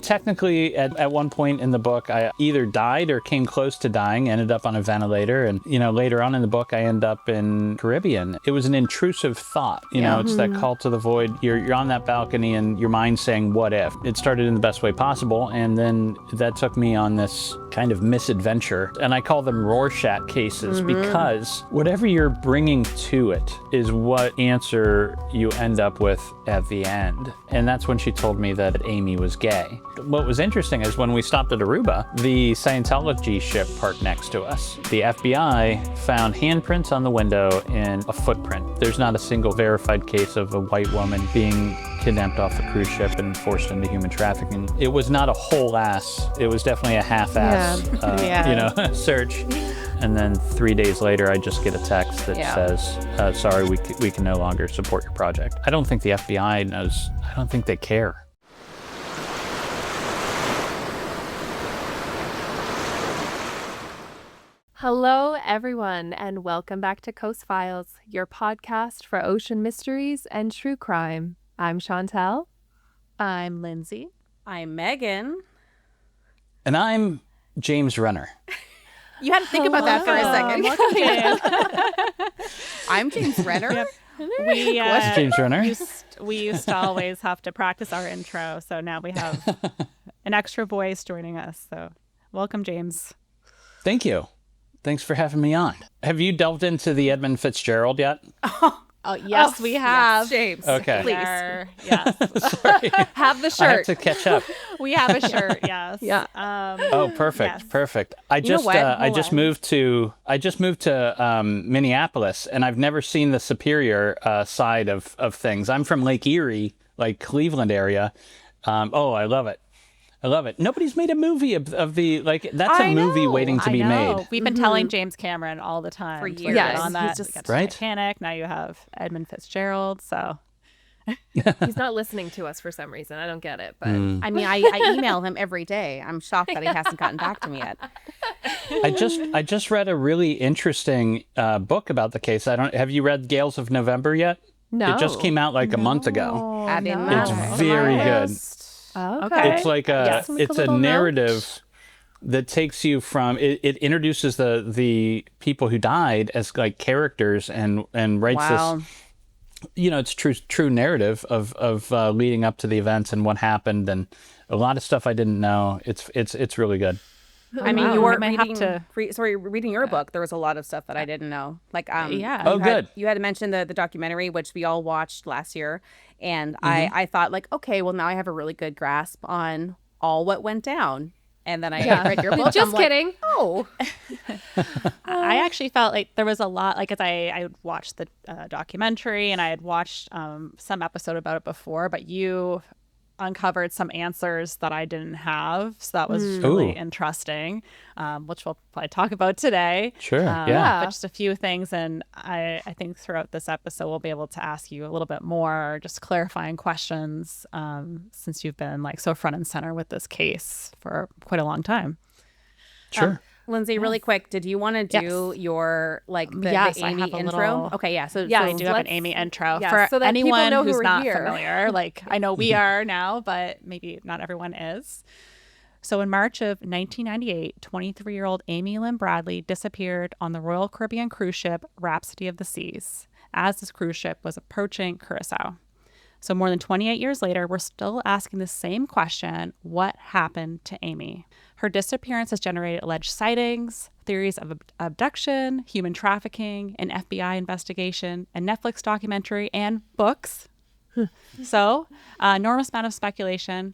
Technically, at one point in the book, I either died or came close to dying, ended up on a ventilator. And, later on in the book, I end up in Caribbean. It was an intrusive thought. It's that call to the void. You're on that balcony and your mind's saying, what if? It started in the best way possible. And then that took me on this kind of misadventure. And I call them Rorschach cases because whatever you're bringing to it is what answer you end up with at the end. And that's when she told me that Amy was gay. What was interesting is when we stopped at Aruba, the Scientology ship parked next to us. The FBI found handprints on the window and a footprint. There's not a single verified case of a white woman being kidnapped off a cruise ship and forced into human trafficking. It was not a whole ass. It was definitely a half-ass, search. And then 3 days later, I just get a text that says, sorry, we can no longer support your project. I don't think the FBI knows. I don't think they care. Hello, everyone, and welcome back to Coast Files, your podcast for ocean mysteries and true crime. I'm Chantel. I'm Lindsay. I'm Megan. And I'm James Renner. You had to think about that for a second. Welcome, James. I'm James Renner. Yep. What's James Renner? We used to always have to practice our intro, so now we have an extra voice joining us. So welcome, James. Thank you. Thanks for having me on. Have you delved into the Edmund Fitzgerald yet? Oh, yes, we have. Yes, James. Okay. Please. Yes. Sorry. Have the I shirt. have to catch up. We have a shirt, yes. Yeah. Oh, perfect. Yes. Perfect. I just moved to Minneapolis, and I've never seen the Superior side of things. I'm from Lake Erie, like Cleveland area. I love it. I love it. Nobody's made a movie of the, that's a movie waiting to be made. We've been telling James Cameron all the time. For years. Yes. On He's that. just- You got Right? Titanic. Now you have Edmund Fitzgerald. So He's not listening to us for some reason. I don't get it, but I mean, I email him every day. I'm shocked that he hasn't gotten back to me yet. I just read a really interesting book about the case. Have you read Gales of November yet? no. It just came out like a month ago. Add in It's that. very good. Okay. It's like Yes. it's a Little narrative that takes you from it introduces the people who died as like characters and writes Wow. this, it's true narrative of leading up to the events and what happened, and a lot of stuff I didn't know. It's really good. I mean, Wow. you We were might have to- reading your book. There was a lot of stuff that I didn't know. Like, Yeah. Oh, you good. You had mentioned the documentary, which we all watched last year, and I thought like, okay, well now I have a really good grasp on all what went down. And then I read your book. Just I'm kidding. Like, oh, I actually felt like there was a lot, like, as I watched the documentary and I had watched some episode about it before, but you uncovered some answers that I didn't have. So that was really interesting, which we'll probably talk about today. Sure. But just a few things. And I think throughout this episode, we'll be able to ask you a little bit more, just clarifying questions, since you've been like so front and center with this case for quite a long time. Sure. Lindsay, really quick, did you want to do your the Yes, I Amy have a intro? little- Okay, yeah. So Yeah, I do have an let's- Amy intro yeah, for so that people anyone know who who's we're not here. familiar. Like, I know we are now, but maybe not everyone is. So in March of 1998, 23-year-old Amy Lynn Bradley disappeared on the Royal Caribbean cruise ship Rhapsody of the Seas as this cruise ship was approaching Curacao. So more than 28 years later, we're still asking the same question: what happened to Amy? Her disappearance has generated alleged sightings, theories of abduction, human trafficking, an FBI investigation, a Netflix documentary, and books. So, enormous amount of speculation.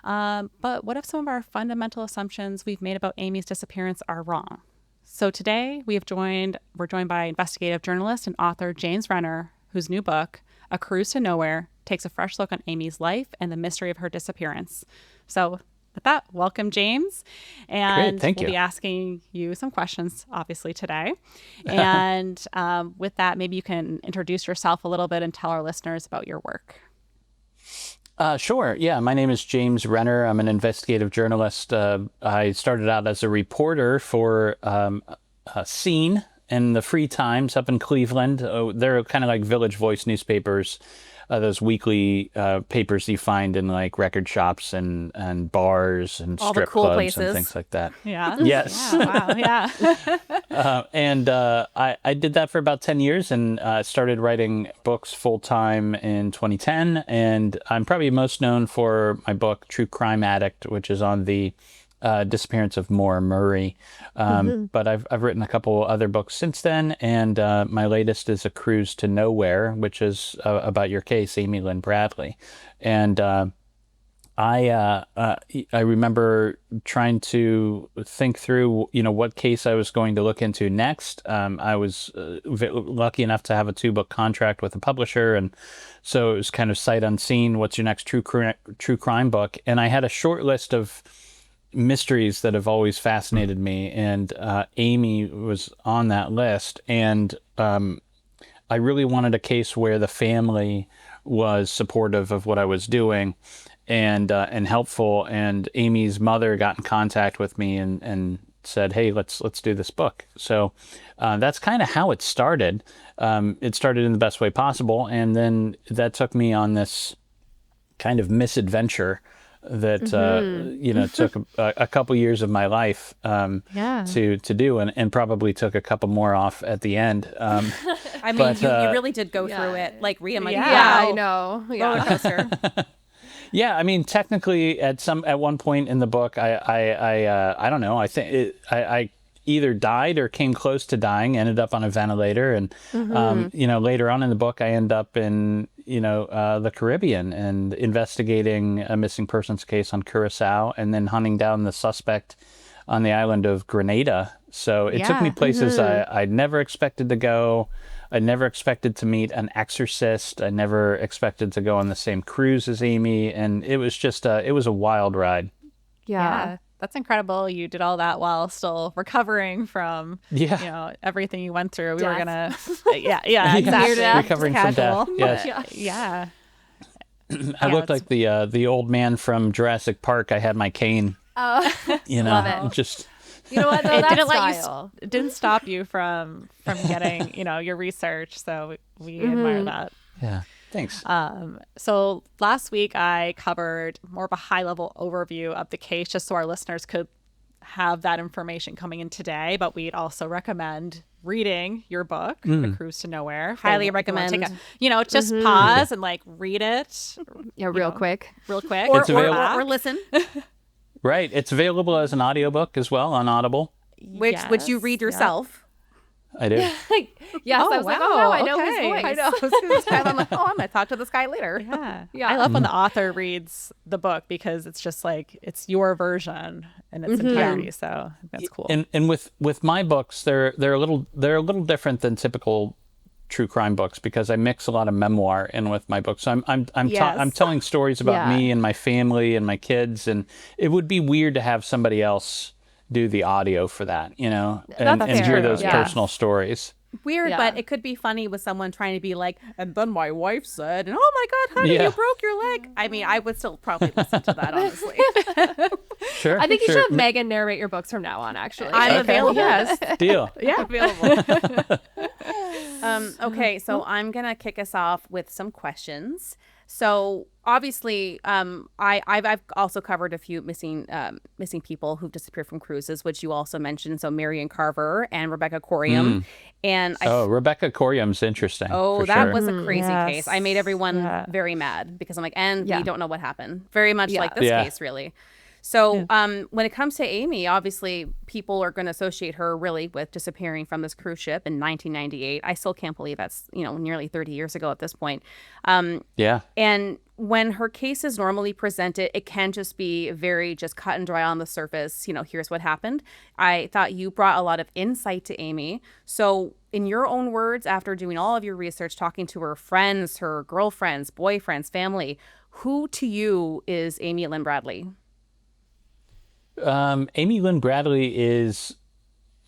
But what if some of our fundamental assumptions we've made about Amy's disappearance are wrong? So today we're joined by investigative journalist and author James Renner, whose new book, A Cruise to Nowhere, takes a fresh look on Amy's life and the mystery of her disappearance. So with that, welcome, James. And Great, thank we'll you. be asking you some questions, obviously, today. And with that, maybe you can introduce yourself a little bit and tell our listeners about your work. Sure. Yeah, my name is James Renner. I'm an investigative journalist. I started out as a reporter for Scene and the Free Times up in Cleveland. They're kind of like Village Voice newspapers. those weekly papers you find in like record shops and bars and All the strip cool clubs places. and things like that. Yeah. Yes. Yeah, wow. Yeah. And I did that for about 10 years and started writing books full time in 2010. And I'm probably most known for my book, True Crime Addict, which is on the disappearance of Maura Murray. But I've written a couple other books since then. And my latest is A Cruise to Nowhere, which is about your case, Amy Lynn Bradley. And I remember trying to think through, what case I was going to look into next. I was lucky enough to have a 2-book contract with a publisher, and so it was kind of sight unseen. What's your next true crime book? And I had a short list of mysteries that have always fascinated me, and Amy was on that list. And I really wanted a case where the family was supportive of what I was doing and helpful. And Amy's mother got in contact with me and said, "Hey, let's do this book." So that's kind of how it started. It started in the best way possible, and then that took me on this kind of misadventure that took a couple years of my life to do, and probably took a couple more off at the end. I mean, you really did go through it, like Rhea. I know. Roller coaster. Yeah, I mean, technically, at one point in the book, I don't know. I think I either died or came close to dying. Ended up on a ventilator, and later on in the book, I end up in the Caribbean and investigating a missing persons case on Curacao, and then hunting down the suspect on the island of Grenada. So it took me places I'd never expected to go. I never expected to meet an exorcist. I never expected to go on the same cruise as Amy. And it was just, it was a wild ride. Yeah. That's incredible. You did all that while still recovering from, everything you went through. We were going to, exactly. Recovering from death. Yes. Yeah. I looked like the old man from Jurassic Park. I had my cane. Oh, love it. Just... You know what? Though, It didn't stop you from getting, your research. So we admire that. Yeah. Thanks. So last week I covered more of a high level overview of the case, just so our listeners could have that information coming in today. But we'd also recommend reading your book, A Cruise to Nowhere. Highly recommend. Just pause and read it. Yeah, real quick. Or listen. Right. It's available as an audiobook as well on Audible. Which you read yourself. I do. Yes, I was like, oh no, I know his voice. I know. I'm like, I'm going to talk to this guy later. Yeah. I love when the author reads the book, because it's just it's your version in its entirety. So that's cool. And with my books, they're a little different than typical true crime books, because I mix a lot of memoir in with my books. So I'm telling stories about me and my family and my kids, and it would be weird to have somebody else do the audio for that, and hear those personal stories. Weird, but it could be funny with someone trying to be like, and then my wife said, and oh my God, honey, you broke your leg. I mean, I would still probably listen to that, honestly. Sure. I think you should have Megan narrate your books from now on, actually. I'm available. Yes. Deal. Yeah, available. Okay, so I'm going to kick us off with some questions. So obviously, I've also covered a few missing people who've disappeared from cruises, which you also mentioned. So Marion Carver and Rebecca Corium. And Rebecca Corium's interesting. Oh, that was a crazy case. I made everyone very mad, because I'm like, we don't know what happened. Very much like this case, really. So when it comes to Amy, obviously people are going to associate her really with disappearing from this cruise ship in 1998. I still can't believe that's, nearly 30 years ago at this point. And when her case is normally presented, it can just be very just cut and dry on the surface. Here's what happened. I thought you brought a lot of insight to Amy. So in your own words, after doing all of your research, talking to her friends, her girlfriends, boyfriends, family, who to you is Amy Lynn Bradley? Amy Lynn Bradley is,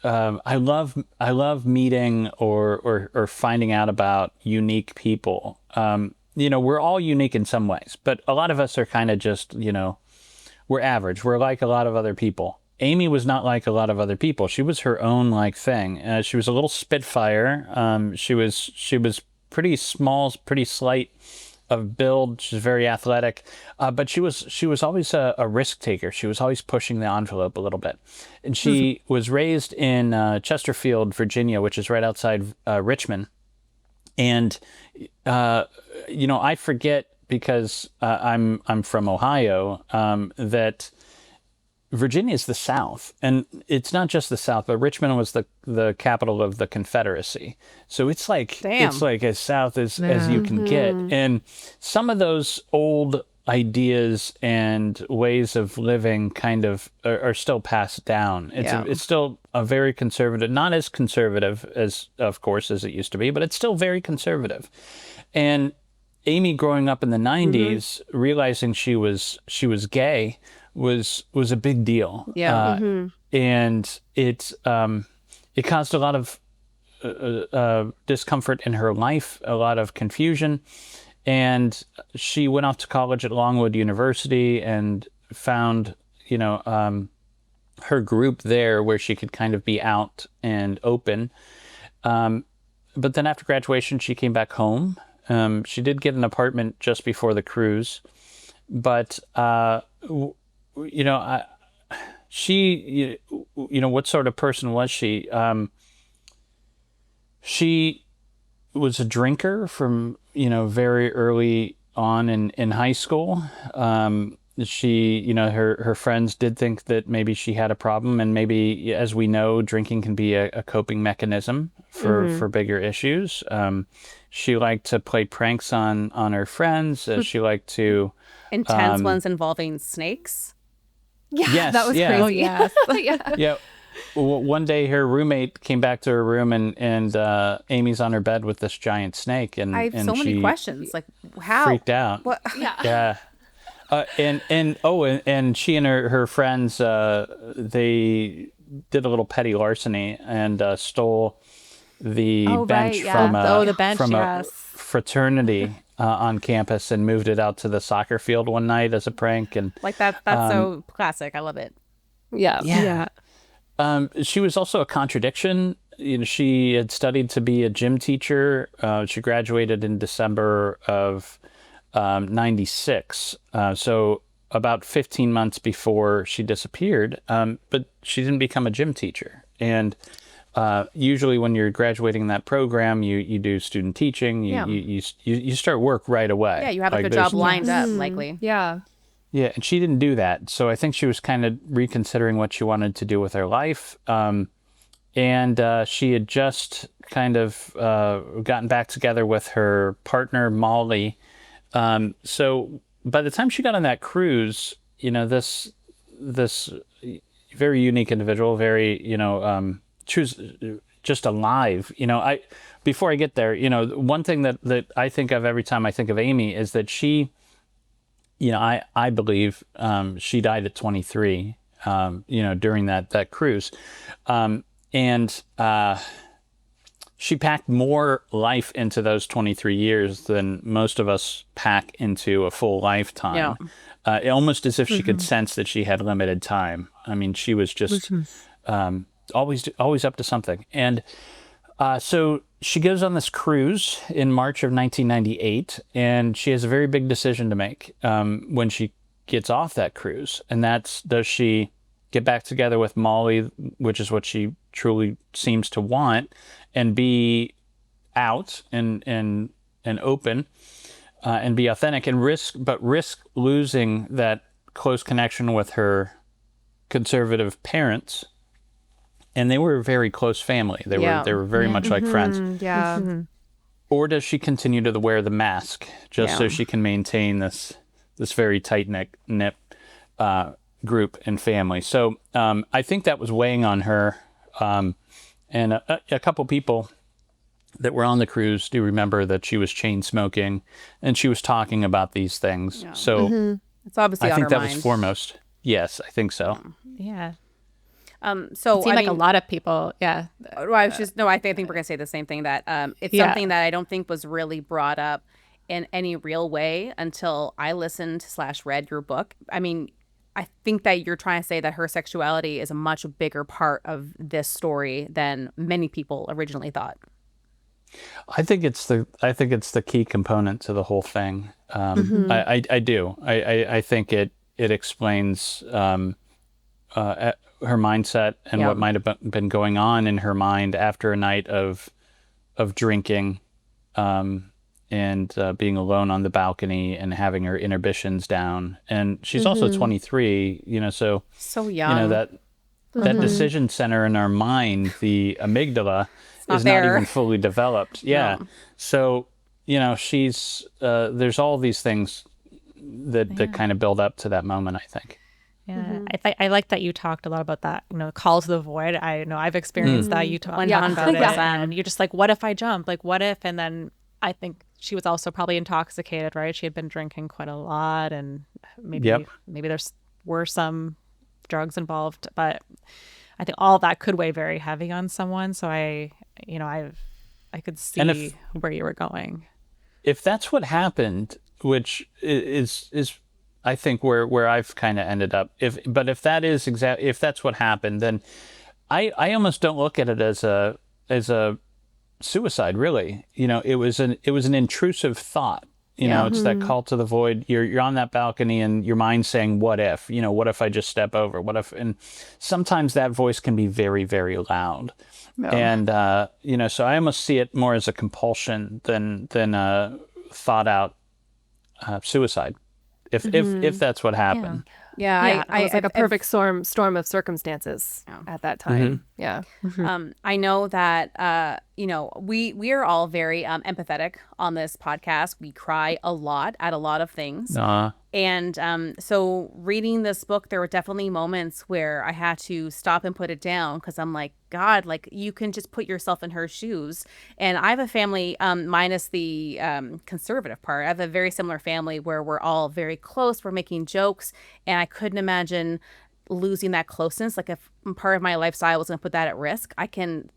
I love meeting or finding out about unique people. We're all unique in some ways, but a lot of us are kind of just, we're average. We're like a lot of other people. Amy was not like a lot of other people. She was her own thing. She was a little spitfire. She was pretty small, pretty slight, of build. She's very athletic, but she was always a risk taker. She was always pushing the envelope a little bit. And she was raised in Chesterfield, Virginia, which is right outside Richmond. And I forget, because I'm from Ohio, that Virginia is the South, and it's not just the South, but Richmond was the capital of the Confederacy. So it's like it's like as south as you can get. And some of those old ideas and ways of living kind of are still passed down. It's still a very conservative, not as conservative as, of course, as it used to be, but it's still very conservative. And Amy, growing up in the 90s, realizing she was gay was a big deal. And it caused a lot of discomfort in her life, a lot of confusion. And she went off to college at Longwood University and found, her group there where she could kind of be out and open. But then after graduation, she came back home. She did get an apartment just before the cruise, but what sort of person was she? She was a drinker from, very early on in high school. She, her friends did think that maybe she had a problem, and maybe, as we know, drinking can be a coping mechanism for bigger issues. She liked to play pranks on her friends. She liked to... Intense ones involving snakes. Yeah, yes, that was crazy. Oh, yes. Yeah. One day her roommate came back to her room, and Amy's on her bed with this giant snake, and I have so many questions. Like, how? Freaked out. What? Yeah. And she and her friends, they did a little petty larceny and stole the bench from a fraternity on campus and moved it out to the soccer field one night as a prank. And like that's so classic. I love it. Yeah. She was also a contradiction. She had studied to be a gym teacher. She graduated in December of 96. So about 15 months before she disappeared. But she didn't become a gym teacher. And usually when you're graduating that program, you do student teaching. You start work right away. Yeah, you have like a job lined up, likely. Yeah. Yeah, and she didn't do that. So I think she was kind of reconsidering what she wanted to do with her life. And she had just kind of gotten back together with her partner, Molly. So by the time she got on that cruise, this very unique individual, very, she was just alive. Before I get there, one thing that I think of every time I think of Amy is that she... I believe she died at 23, during that cruise. And she packed more life into those 23 years than most of us pack into a full lifetime. Yeah. Almost as if she could sense that she had limited time. I mean, she was just always up to something. And so she goes on this cruise in March of 1998, and she has a very big decision to make when she gets off that cruise. And that's, does she get back together with Molly, which is what she truly seems to want, and be out and open and be authentic and risk losing that close connection with her conservative parents. And they were a very close family. They were very much like friends. Yeah. Or does she continue to wear the mask just so she can maintain this very tight-knit group and family? So I think that was weighing on her. And a couple people that were on the cruise do remember that she was chain smoking and she was talking about these things. Yeah. So it's obviously I on think her that mind. was foremost. Yes, I think so. Yeah. So it seemed like a lot of people. Yeah. I think we're gonna say the same thing, that it's something that I don't think was really brought up in any real way until I listened / read your book. I mean, I think that you're trying to say that her sexuality is a much bigger part of this story than many people originally thought. I think it's the key component to the whole thing. I do. I think it explains her mindset and what might have been going on in her mind after a night of drinking, and being alone on the balcony and having her inhibitions down. And she's also 23, so young. That decision center in our mind, the amygdala, is not even fully developed. Yeah. No. So, she's there's all these things that kind of build up to that moment, I think. Yeah, I like that you talked a lot about that, call to the void. I know I've experienced that. You talked about it, and you're just like, what if I jump? Like, what if? And then I think she was also probably intoxicated, right? She had been drinking quite a lot, and maybe were some drugs involved, but I think all that could weigh very heavy on someone. So I could see where you were going. If that's what happened, which is I think where I've kind of ended up. If that's what happened, then I almost don't look at it as a suicide, really. It was an intrusive thought. It's that call to the void. You're on that balcony and your mind's saying, what if? What if I just step over? What if? And sometimes that voice can be very, very loud. No. And so I almost see it more as a compulsion than a thought out suicide. If that's what happened. Yeah, it was like a perfect storm of circumstances at that time. Yeah. I know that we are all very empathetic on this podcast. We cry a lot at a lot of things. And so reading this book, there were definitely moments where I had to stop and put it down because I'm like, God, like you can just put yourself in her shoes. And I have a family, minus the conservative part. I have a very similar family where we're all very close. We're making jokes, and I couldn't imagine losing that closeness. Like if part of my lifestyle was going to put that at risk, I can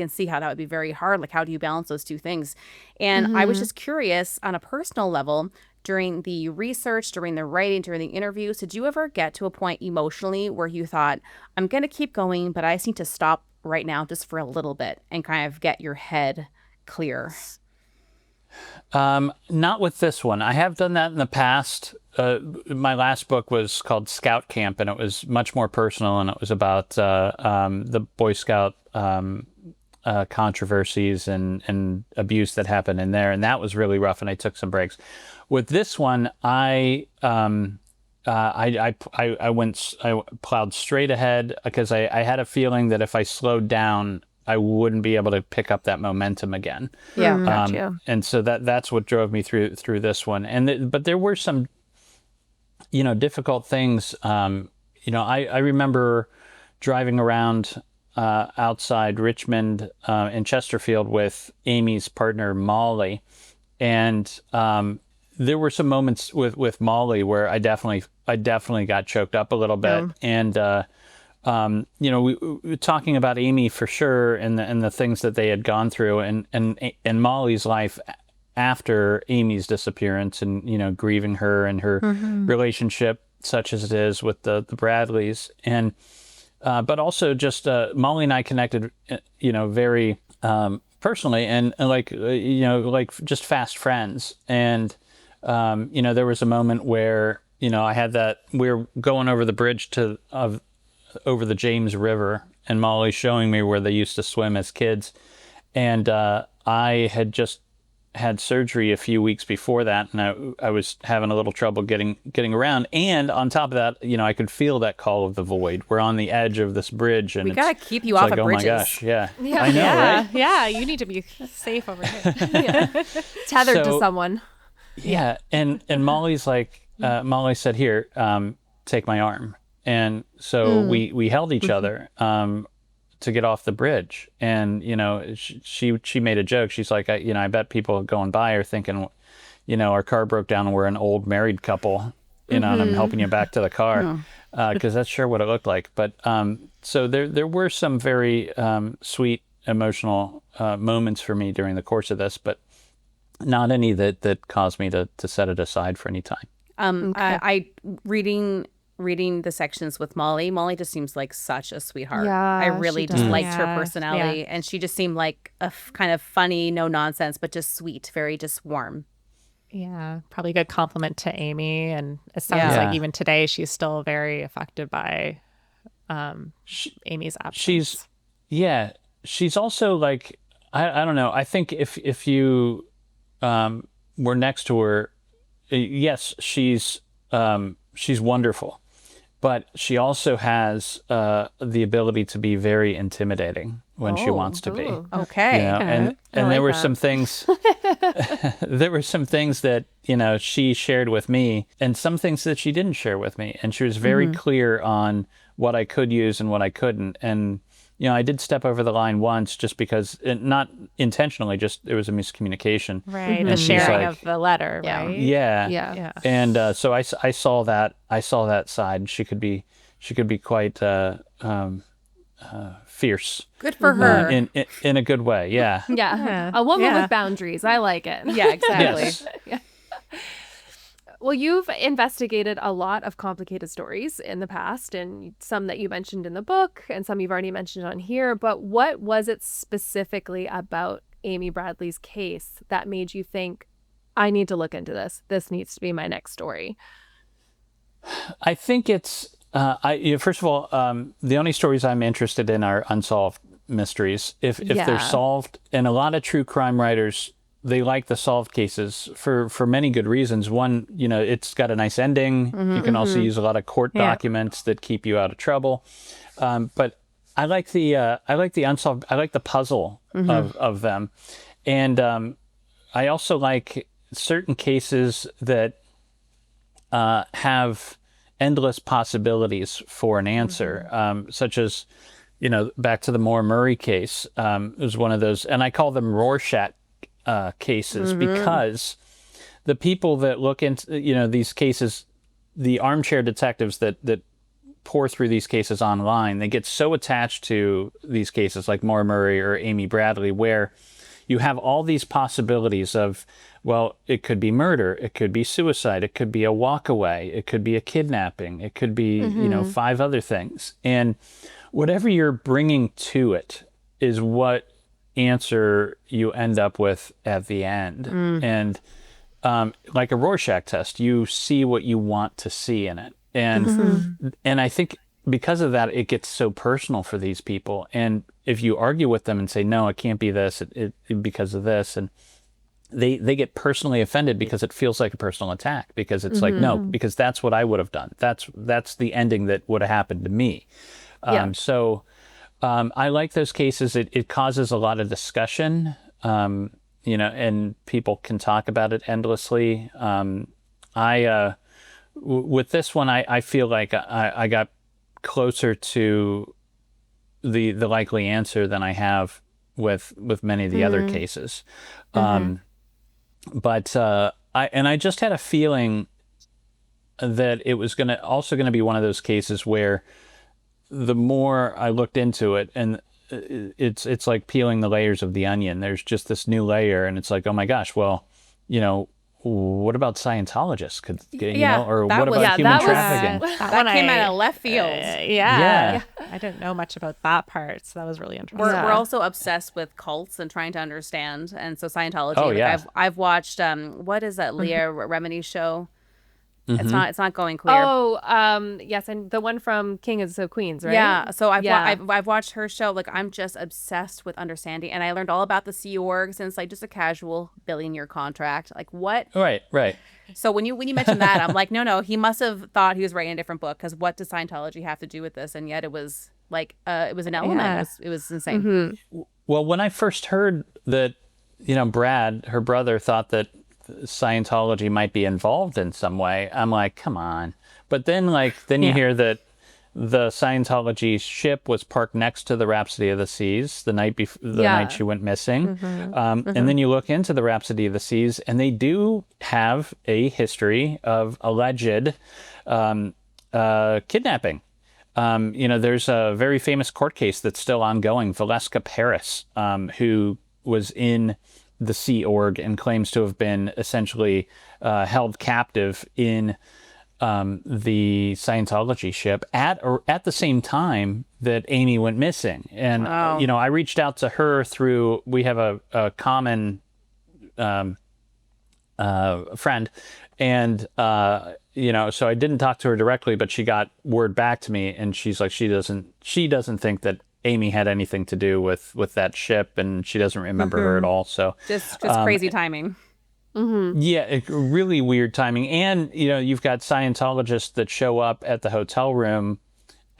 see how that would be very hard. Like, how do you balance those two things? And I was just curious on a personal level, during the research, during the writing, during the interviews, did you ever get to a point emotionally where you thought, I'm going to keep going, but I just need to stop right now just for a little bit and kind of get your head clear? Not with this one. I have done that in the past. My last book was called Scout Camp, and it was much more personal, and it was about the Boy Scout controversies and abuse that happened in there, and that was really rough, and I took some breaks. With this one, I plowed straight ahead because I had a feeling that if I slowed down, I wouldn't be able to pick up that momentum again. Yeah, gotcha. And so that's what drove me through this one. But there were some, difficult things. I remember driving around outside Richmond in Chesterfield with Amy's partner Molly, and there were some moments with Molly where I definitely got choked up a little bit, and we were talking about Amy for sure, and the things that they had gone through, and Molly's life after Amy's disappearance, and grieving her and her relationship, such as it is with the Bradleys, and but also just Molly and I connected, very personally, and like just fast friends, and there was a moment where I had that we were going over the bridge over the James River, and Molly showing me where they used to swim as kids, and I had just had surgery a few weeks before that, and I was having a little trouble getting around, and on top of that, I could feel that call of the void. We're on the edge of this bridge, and we gotta keep you off of bridges. Oh my gosh, yeah. I know, right? Yeah, you need to be safe over here. Tethered to someone. Yeah, and Molly's like, Molly said, "Here, take my arm," and so we held each other to get off the bridge, and she made a joke. She's like, I bet people going by are thinking, our car broke down and we're an old married couple, and I'm helping you back to the car, because that's sure what it looked like. But so there were some very sweet emotional moments for me during the course of this, but not any that caused me to set it aside for any time. I reading reading the sections with Molly. Molly just seems like such a sweetheart. Yeah, I really she just does. liked her personality, and she just seemed like a kind of funny, no nonsense, but just sweet, very just warm. Yeah, probably a good compliment to Amy. And it sounds like even today she's still very affected by Amy's absence. She's also like, I don't know. I think if you were next to her, yes, she's wonderful, but she also has the ability to be very intimidating when she wants to be. Okay. You know, and there were some things there were some things that, you know, she shared with me and some things that she didn't share with me. And she was very clear on what I could use and what I couldn't. And, you know, I did step over the line once just because, not intentionally, just it was a miscommunication. Right. The sharing of the letter, right? Yeah. And so I saw that. I saw that side. She could be quite fierce. Good for her. In a good way. Yeah. Yeah. A woman with boundaries. I like it. Yeah, exactly. Yes. Well, you've investigated a lot of complicated stories in the past, and some that you mentioned in the book and some you've already mentioned on here. But what was it specifically about Amy Bradley's case that made you think, I need to look into this? This needs to be my next story. I think it's, first of all, the only stories I'm interested in are unsolved mysteries. If they're solved, and a lot of true crime writers, they like the solved cases for many good reasons. One, you know, it's got a nice ending. You can also use a lot of court documents that keep you out of trouble. But I like the unsolved. I like the puzzle of them, and I also like certain cases that have endless possibilities for an answer, such as, you know, back to the Moore Murray case. It was one of those, and I call them Rorschach cases because the people that look into, you know, these cases, the armchair detectives that pour through these cases online, they get so attached to these cases like Moore Murray or Amy Bradley, where you have all these possibilities of, well, it could be murder, it could be suicide, it could be a walkaway, it could be a kidnapping, it could be, you know, 5 other things. And whatever you're bringing to it is what answer you end up with at the end. And like a Rorschach test, you see what you want to see in it. And and I think because of that, it gets so personal for these people. And if you argue with them and say, no, it can't be this, it because of this, and they get personally offended because it feels like a personal attack, because it's like, no, because that's what I would have done. That's the ending that would have happened to me. So I like those cases. It causes a lot of discussion, you know, and people can talk about it endlessly. With this one, I feel like I got closer to the likely answer than I have with many of the other cases. But I just had a feeling that it was also going to be one of those cases where the more I looked into it, and it's like peeling the layers of the onion. There's just this new layer, and it's like, oh my gosh, well, you know, what about Scientologists? Could you know, or what about human trafficking? That came out of left field. I didn't know much about that part, so that was really interesting. We're also obsessed with cults and trying to understand, and so Scientology. I've watched what is that Leah Remini show? It's not going clear. Yes, and the one from King of the Queens, right? Yeah. So I've watched her show. Like, I'm just obsessed with understanding, and I learned all about the Sea Orgs, and it's like just a casual billion-year contract. Like, what? Right. So when you mentioned that, I'm like, no, he must have thought he was writing a different book, because what does Scientology have to do with this? And yet it was like it was an element. Yeah. It was insane. Well, when I first heard that, you know, Brad, her brother, thought that Scientology might be involved in some way, I'm like, come on. But then you hear that the Scientology ship was parked next to the Rhapsody of the Seas the night night she went missing. And then you look into the Rhapsody of the Seas, and they do have a history of alleged kidnapping. You know, there's a very famous court case that's still ongoing, Valeska Paris, who was in the Sea Org and claims to have been essentially held captive in the Scientology ship at the same time that Amy went missing. And, Wow. I reached out to her through, we have a common friend. And, so I didn't talk to her directly, but she got word back to me, and she's like, she doesn't think that Amy had anything to do with that ship, and she doesn't remember her at all. So Just crazy timing. yeah, really weird timing. And, you've got Scientologists that show up at the hotel room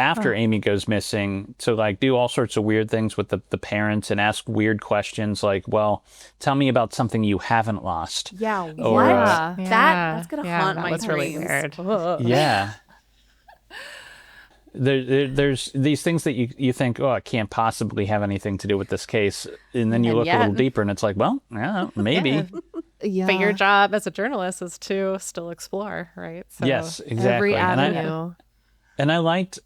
after Amy goes missing to like do all sorts of weird things with the parents and ask weird questions like, well, tell me about something you haven't lost. Yeah. Or, what? That's going to haunt that my was dreams. really weird. Yeah. There's these things that you think, oh, it can't possibly have anything to do with this case. And then you look a little deeper and it's like, well, yeah, maybe. Yeah. But your job as a journalist is to still explore, right? So Yes, exactly. Every avenue. And I liked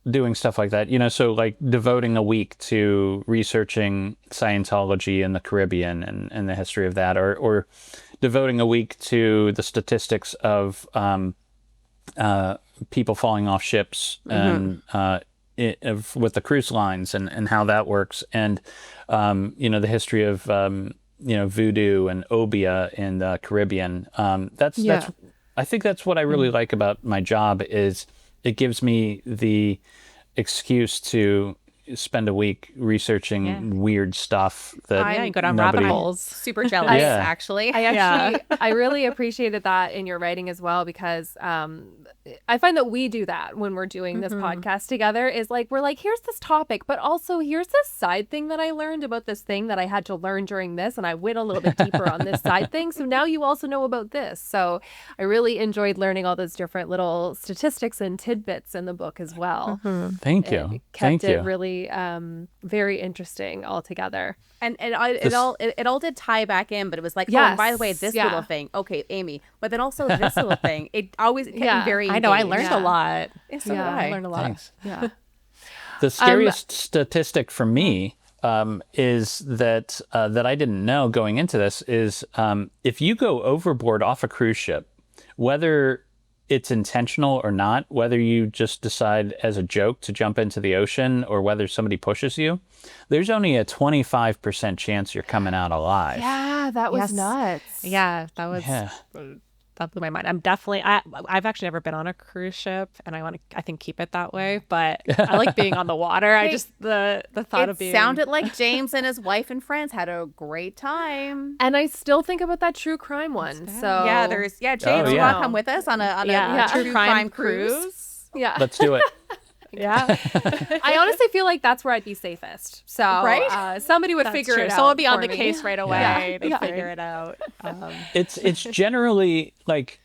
doing stuff like that, so like devoting a week to researching Scientology in the Caribbean and the history of that, or devoting a week to the statistics of people falling off ships and with the cruise lines and how that works, and the history of voodoo and obia in the Caribbean. That's I think that's what I really like about my job is it gives me the excuse to spend a week researching weird stuff that you go down nobody... rabbit holes. Super jealous, actually. I really appreciated that in your writing as well, because I find that we do that when we're doing this podcast together, is like, we're like, here's this topic, but also here's this side thing that I learned about this thing that I had to learn during this, and I went a little bit deeper on this side thing. So now you also know about this. So I really enjoyed learning all those different little statistics and tidbits in the book as well. Thank you. It kept Thank you. it really very interesting altogether. And it all did tie back in, but it was like, oh, and by the way, this little thing. Okay, Amy. But then also this little thing. It always kept me very engaged. I know, I learned a lot. So did I. I learned a lot. Thanks. Yeah. The scariest statistic for me is that I didn't know going into this is if you go overboard off a cruise ship, whether it's intentional or not, whether you just decide as a joke to jump into the ocean or whether somebody pushes you, there's only a 25% chance you're coming out alive. Yeah, that was nuts. Yeah, that was... That blew my mind. I've actually never been on a cruise ship, and I think keep it that way, but I like being on the water. I just, the thought of being... It sounded like James and his wife and friends had a great time. And I still think about that true crime one. So yeah, James, you want to come with us on a true crime cruise? Yeah. Let's do it. Yeah. I honestly feel like that's where I'd be safest. So somebody would figure it out. Someone would be on the me. case right away. They'd figure it out. It's generally like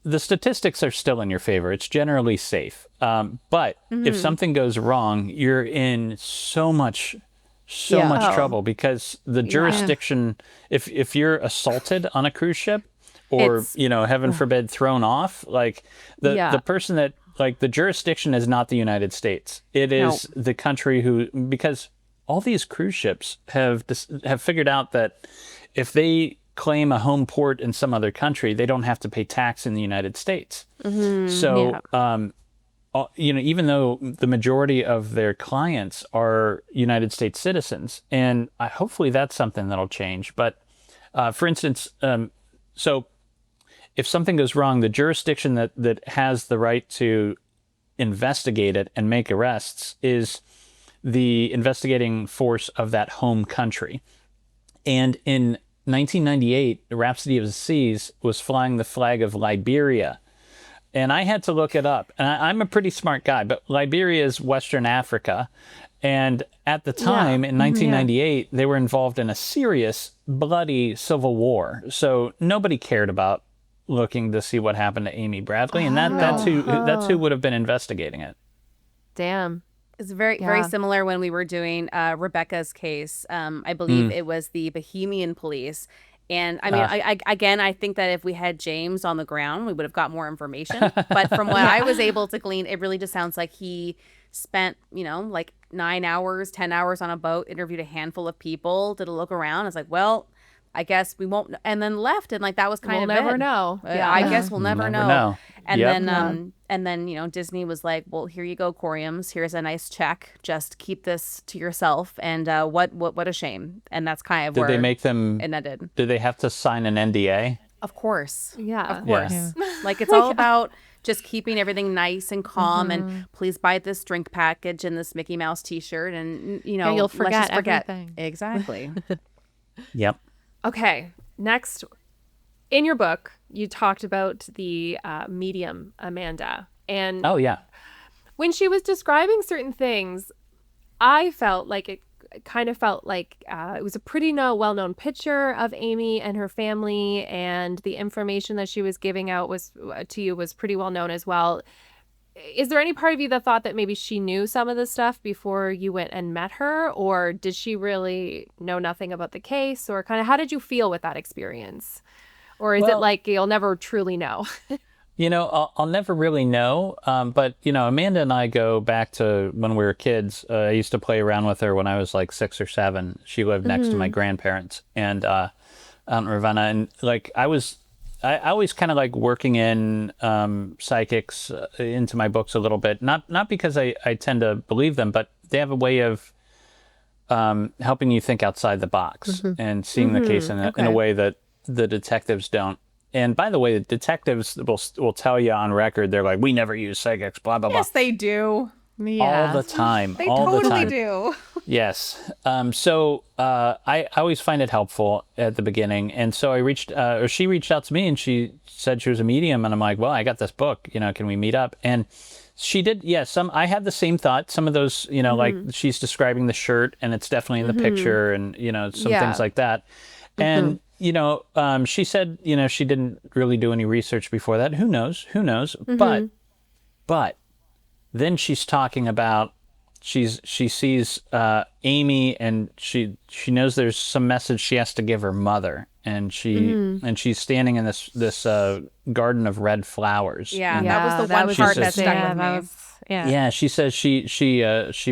the statistics are still in your favor. It's generally safe. But if something goes wrong, you're in so much trouble because the jurisdiction, if you're assaulted on a cruise ship or, heaven forbid, thrown off, like the person that, like, the jurisdiction is not the United States. It is the country because all these cruise ships have figured out that if they claim a home port in some other country, they don't have to pay tax in the United States. So, even though the majority of their clients are United States citizens, and hopefully that's something that'll change. But for instance, so if something goes wrong, the jurisdiction that has the right to investigate it and make arrests is the investigating force of that home country. And in 1998, the Rhapsody of the Seas was flying the flag of Liberia. And I had to look it up. And I'm a pretty smart guy, but Liberia is Western Africa. And at the time, in 1998, they were involved in a serious, bloody civil war. So nobody cared about looking to see what happened to Amy Bradley, and that's who would have been investigating it. Damn. It's very similar when we were doing Rebecca's case. I believe it was the Bohemian police. And I mean, I think that if we had James on the ground, we would have got more information. But from what I was able to glean, it really just sounds like he spent, like 9 hours, 10 hours on a boat, interviewed a handful of people, did a look around. It's like, well, I guess we won't, and then left, and like that was kind we'll of never it. know. I guess we'll never know. And Yep. then you know, Disney was like, well, here you go, Coriums. Here's a nice check. Just keep this to yourself. And what a shame. And that's kind of Did where they make them? it ended. Did they have to sign an NDA? Of course. Yeah. Of course. Yeah. Like it's all about just keeping everything nice and calm, and please buy this drink package and this Mickey Mouse T-shirt, and you know, you'll let's forget just forget everything. Exactly. Yep. Okay. Next, in your book, you talked about the medium Amanda, and Oh yeah. when she was describing certain things, I felt like it kind of felt like it was a pretty well-known picture of Amy and her family, and the information that she was giving out was to you was pretty well known as well. Is there any part of you that thought that maybe she knew some of this stuff before you went and met her, or did she really know nothing about the case, or kind of how did you feel with that experience? Or is it like you'll never truly know? You know, I'll never really know. But, you know, Amanda and I go back to when we were kids. I used to play around with her when I was like 6 or 7. She lived next to my grandparents and out in Ravenna. And like I always kind of like working in psychics into my books a little bit. Not because I tend to believe them, but they have a way of helping you think outside the box and seeing the case in a way that the detectives don't. And by the way, the detectives will tell you on record, they're like, we never use psychics, blah, blah, blah. Yes, they do. Yeah. All the time. They all the totally time. do. Yes. So I always find it helpful at the beginning. And so she reached out to me and she said she was a medium. And I'm like, well, I got this book, you know, can we meet up? And she did. Yeah, I had the same thought. Some of those, you know, like she's describing the shirt and it's definitely in the picture and, you know, some things like that. And, you know, she said, you know, she didn't really do any research before that. Who knows? But then she's talking about she sees Amy and she knows there's some message she has to give her mother, and she's standing in this garden of red flowers. Yeah, and that was the one part that stuck with me. Yeah, she says she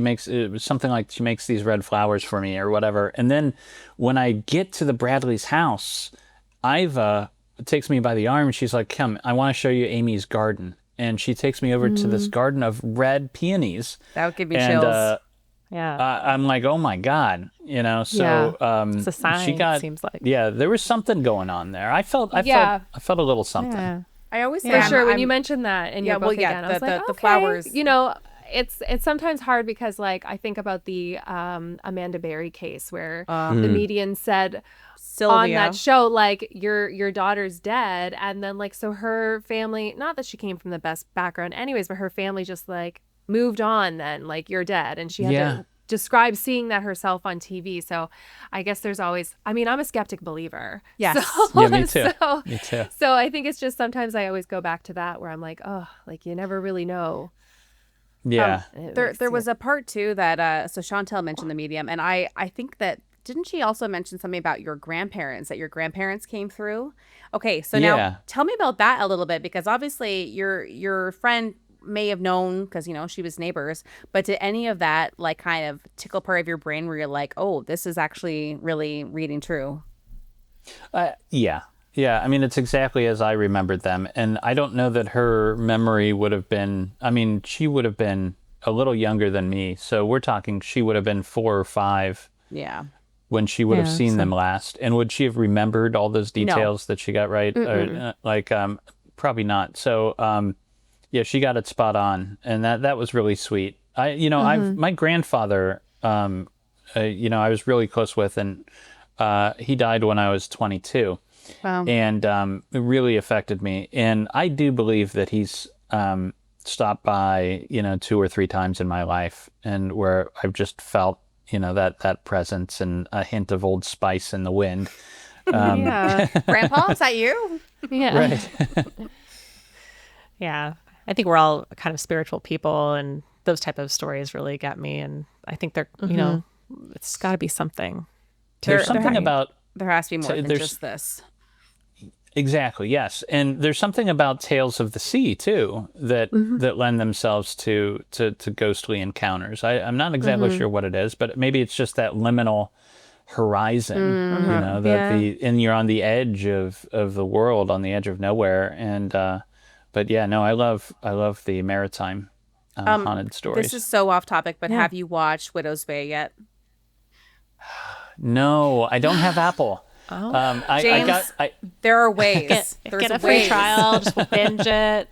makes it was something like she makes these red flowers for me or whatever. And then when I get to the Bradley's house, Iva takes me by the arm and she's like, "Come, I want to show you Amy's garden." And she takes me over to this garden of red peonies. That would give me chills. I'm like, oh my God, you know. So it's a sign. It seems like there was something going on there. I felt a little something. Yeah. I always say For sure. When you mentioned that in your book again, I was like, the okay. flowers. You know, it's sometimes hard because like I think about the Amanda Berry case where the medium said Sylvia. on that show, like your daughter's dead, and then like so her family, not that she came from the best background anyways, but her family just like moved on then, like you're dead, and she had to describe seeing that herself on TV. So I guess there's always, I mean, I'm a skeptic believer. Yes. So, Yeah, me too. Me too. So I think it's just sometimes I always go back to that where I'm like, oh, like you never really know. Yeah. There was a part too that so Chantel mentioned the medium, and I think that didn't she also mention something about your grandparents, that your grandparents came through? Okay, so now tell me about that a little bit, because obviously your friend may have known because, you know, she was neighbors, but did any of that like kind of tickle part of your brain where you're like, oh, this is actually really reading true? Yeah. I mean, it's exactly as I remembered them. And I don't know that her memory would have been, I mean, she would have been a little younger than me. So we're talking, she would have been 4 or 5. Yeah. When she would have seen them last. And would she have remembered all those details that she got right? Probably not. So, she got it spot on. And that was really sweet. My grandfather, I was really close with, and he died when I was 22. Wow. And it really affected me. And I do believe that he's stopped by, 2 or 3 times in my life, and where I've just felt, that presence and a hint of Old Spice in the wind. Grandpa, is that you? Yeah. Right. Yeah. I think we're all kind of spiritual people, and those type of stories really get me. And I think they're, it's got to be something. There's something about... There has to be more than just this. Exactly, yes. And there's something about tales of the sea, too, that lend themselves to ghostly encounters. I'm not exactly sure what it is, but maybe it's just that liminal horizon, you know, that and you're on the edge of the world, on the edge of nowhere. And, but yeah, no, I love the maritime haunted stories. This is so off topic, but have you watched Widow's Bay yet? No, I don't have Apple. James, there are ways. Get a free trial, just binge it.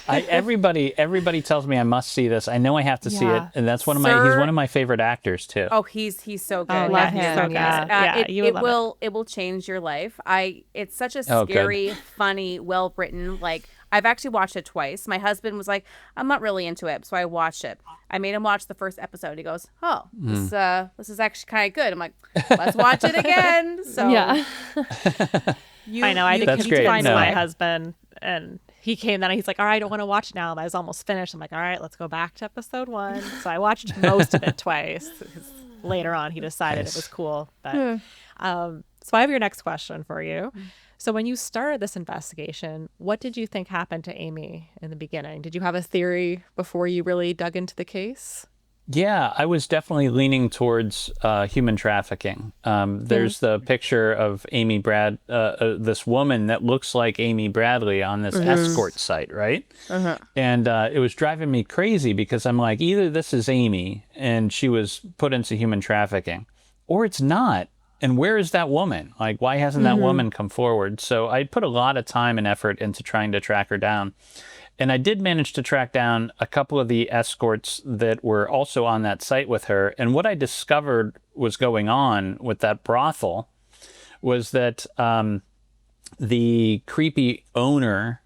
Everybody tells me I must see this. I know I have to see it, and that's he's one of my favorite actors too. Oh, he's so good. Love him. So good. It will change your life. It's such a scary, funny, well written. Like, I've actually watched it twice. My husband was like, I'm not really into it, so I watched it. I made him watch the first episode. He goes, oh, this is actually kind of good. I'm like, let's watch it again. So yeah. I know. I had to find my husband, and he came then. He's like, all right, I don't want to watch now. I was almost finished. I'm like, all right, let's go back to episode 1. So I watched most of it twice, because later on he decided it was cool. But so I have your next question for you. So when you started this investigation, what did you think happened to Amy in the beginning? Did you have a theory before you really dug into the case? Yeah, I was definitely leaning towards human trafficking. There's the picture of Amy this woman that looks like Amy Bradley on this escort site, right? And it was driving me crazy, because I'm like, either this is Amy and she was put into human trafficking, or it's not. And where is that woman? Like, why hasn't that woman come forward? So I put a lot of time and effort into trying to track her down. And I did manage to track down a couple of the escorts that were also on that site with her. And what I discovered was going on with that brothel was that the creepy owner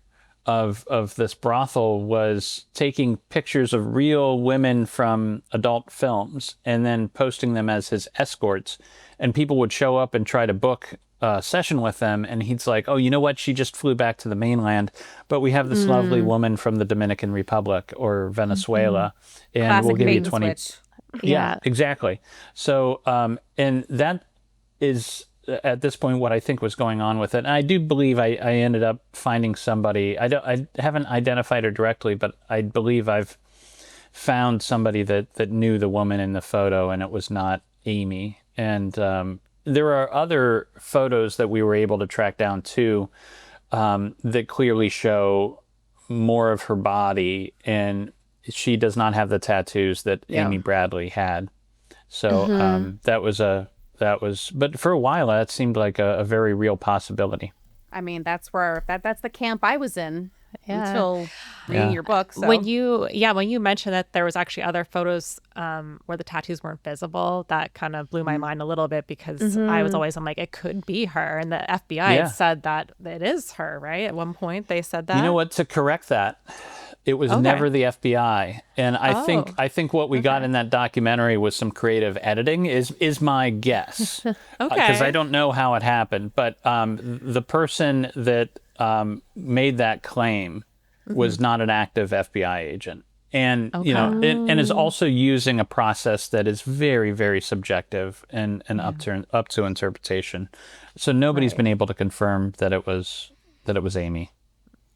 of this brothel was taking pictures of real women from adult films and then posting them as his escorts. And people would show up and try to book a session with them, and he's like, oh, you know what? She just flew back to the mainland, but we have this lovely woman from the Dominican Republic or Venezuela, and classic we'll give you 20. Switch. Yeah, exactly. So, and that is at this point what I think was going on with it. And I do believe I ended up finding somebody. I haven't identified her directly, but I believe I've found somebody that knew the woman in the photo, and it was not Amy. And there are other photos that we were able to track down too, that clearly show more of her body, and she does not have the tattoos that Amy Bradley had. So but for a while that seemed like a very real possibility. I mean, that's the camp I was in until reading your book. So. When you mentioned that there was actually other photos where the tattoos weren't visible, that kind of blew my mind a little bit, because I'm like, it could be her. And the FBI had said that it is her, right? At one point they said that. You know what? To correct that, it was never the FBI. And I think what we got in that documentary was some creative editing is my guess. Because I don't know how it happened. But the person that made that claim was not an active FBI agent. And, you know, and is also using a process that is very, very subjective and up to interpretation. So nobody's been able to confirm that it was Amy.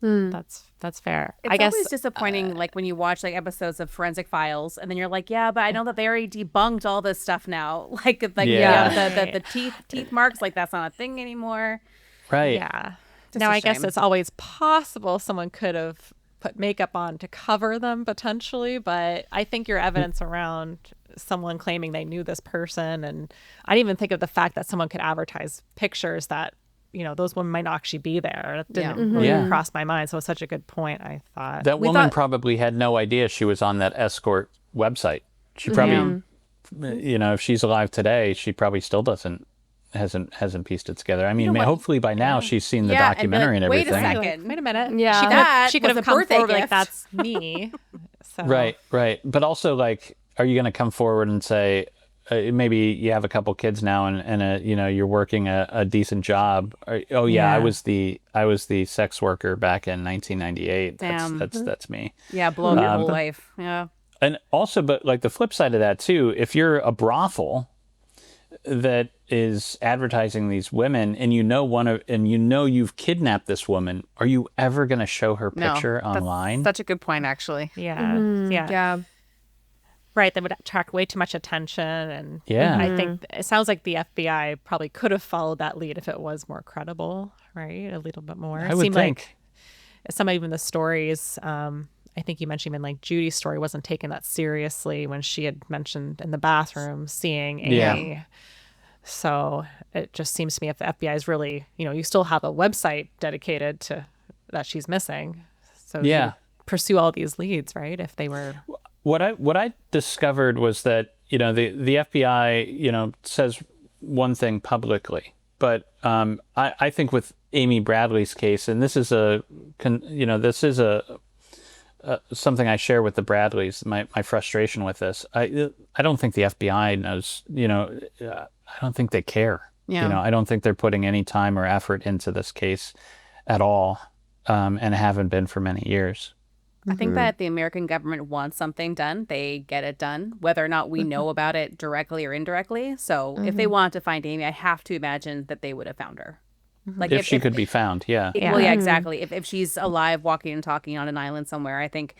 That's fair. It's always disappointing, like when you watch like episodes of Forensic Files, and then you're like, yeah, but I know that they already debunked all this stuff now. The teeth marks, like that's not a thing anymore. Right. Yeah. Now I guess it's always possible someone could have put makeup on to cover them potentially, but I think your evidence around someone claiming they knew this person, and I didn't even think of the fact that someone could advertise pictures that, you know, those women might not actually be there. It didn't really cross my mind. So it's such a good point, I thought. That woman probably had no idea she was on that escort website. She probably, you know, if she's alive today, she probably still hasn't pieced it together. I mean, hopefully by now she's seen the documentary and everything. Wait a second. Wait a minute. Yeah. She could have come forward like, that's me. So. Right. But also, like, are you going to come forward and say, maybe you have a couple kids now and you know, you're working a decent job. I was the sex worker back in 1998. Damn. That's me. Yeah, blown your whole life. Yeah. And also, but like the flip side of that too, if you're a brothel that is advertising these women, and you know you've kidnapped this woman, are you ever going to show her picture online? Such a good point, actually. Yeah. Yeah. Right, that would attract way too much attention. And Yeah. I think it sounds like the FBI probably could have followed that lead if it was more credible, right? A little bit more. I would think. Like some of even the stories, I think you mentioned even like Judy's story wasn't taken that seriously when she had mentioned in the bathroom seeing Amy. Yeah. So it just seems to me if the FBI is really, you still have a website dedicated to that she's missing. So you would pursue all these leads, right? If they were... What I discovered was that, the FBI, says one thing publicly, but I think with Amy Bradley's case, and this is something I share with the Bradleys, my frustration with this. I don't think the FBI knows, I don't think they care. Yeah. I don't think they're putting any time or effort into this case at all, and haven't been for many years. I think that the American government wants something done, they get it done, whether or not we know about it directly or indirectly. So if they wanted to find Amy, I have to imagine that they would have found her. Like if she could be found, yeah. Well, yeah, exactly. If she's alive, walking and talking on an island somewhere, I think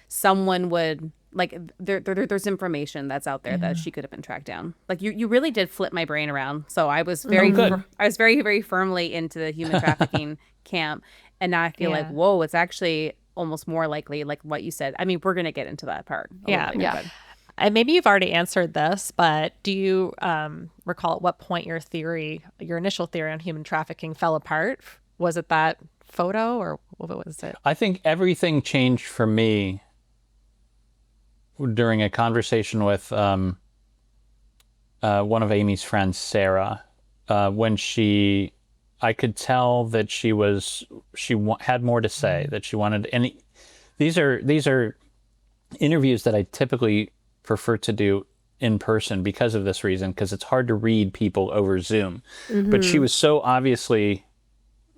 someone would, like, there's information that's out there that she could have been tracked down. Like, you really did flip my brain around. So I was very, very firmly into the human trafficking camp. And now I feel like, whoa, it's actually almost more likely, like what you said. I mean, we're going to get into that part. And maybe you've already answered this, but do you recall at what point your initial theory on human trafficking fell apart? Was it that photo or what was it? I think everything changed for me during a conversation with one of Amy's friends, Sarah, when I could tell that she had more to say, that she wanted, and these are interviews that I typically prefer to do in person because of this reason, because it's hard to read people over Zoom. But she was so obviously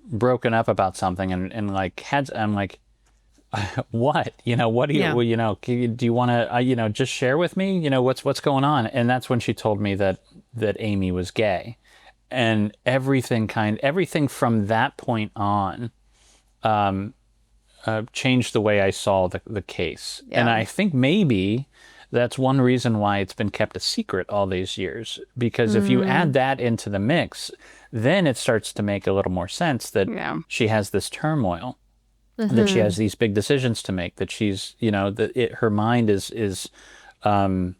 broken up about something and like I'm like, what? What do you, do you want to, just share with me, what's going on? And that's when she told me that Amy was gay. And everything from that point on changed the way I saw the case. Yeah. And I think maybe that's one reason why it's been kept a secret all these years. Because if you add that into the mix, then it starts to make a little more sense that she has this turmoil, that she has these big decisions to make, that she's, her mind is all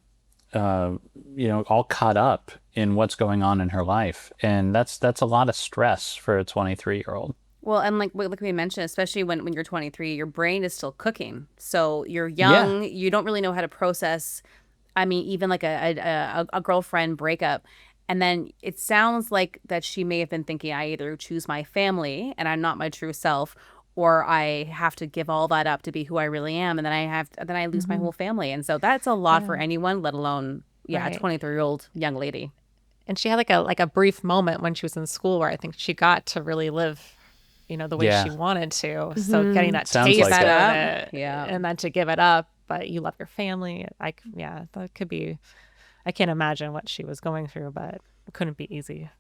caught up in what's going on in her life. And that's a lot of stress for a 23-year-old. Well, and like we mentioned, especially when you're 23, your brain is still cooking. So you're young, you don't really know how to process, I mean, even like a girlfriend breakup. And then it sounds like that she may have been thinking, I either choose my family and I'm not my true self, or I have to give all that up to be who I really am, and then I lose my whole family. And so that's a lot for anyone, let alone a 23-year-old young lady. And she had like a brief moment when she was in school where I think she got to really live, the way she wanted to. So getting that taste like of that. it, and then to give it up, but you love your family. That could be. I can't imagine what she was going through, but it couldn't be easy.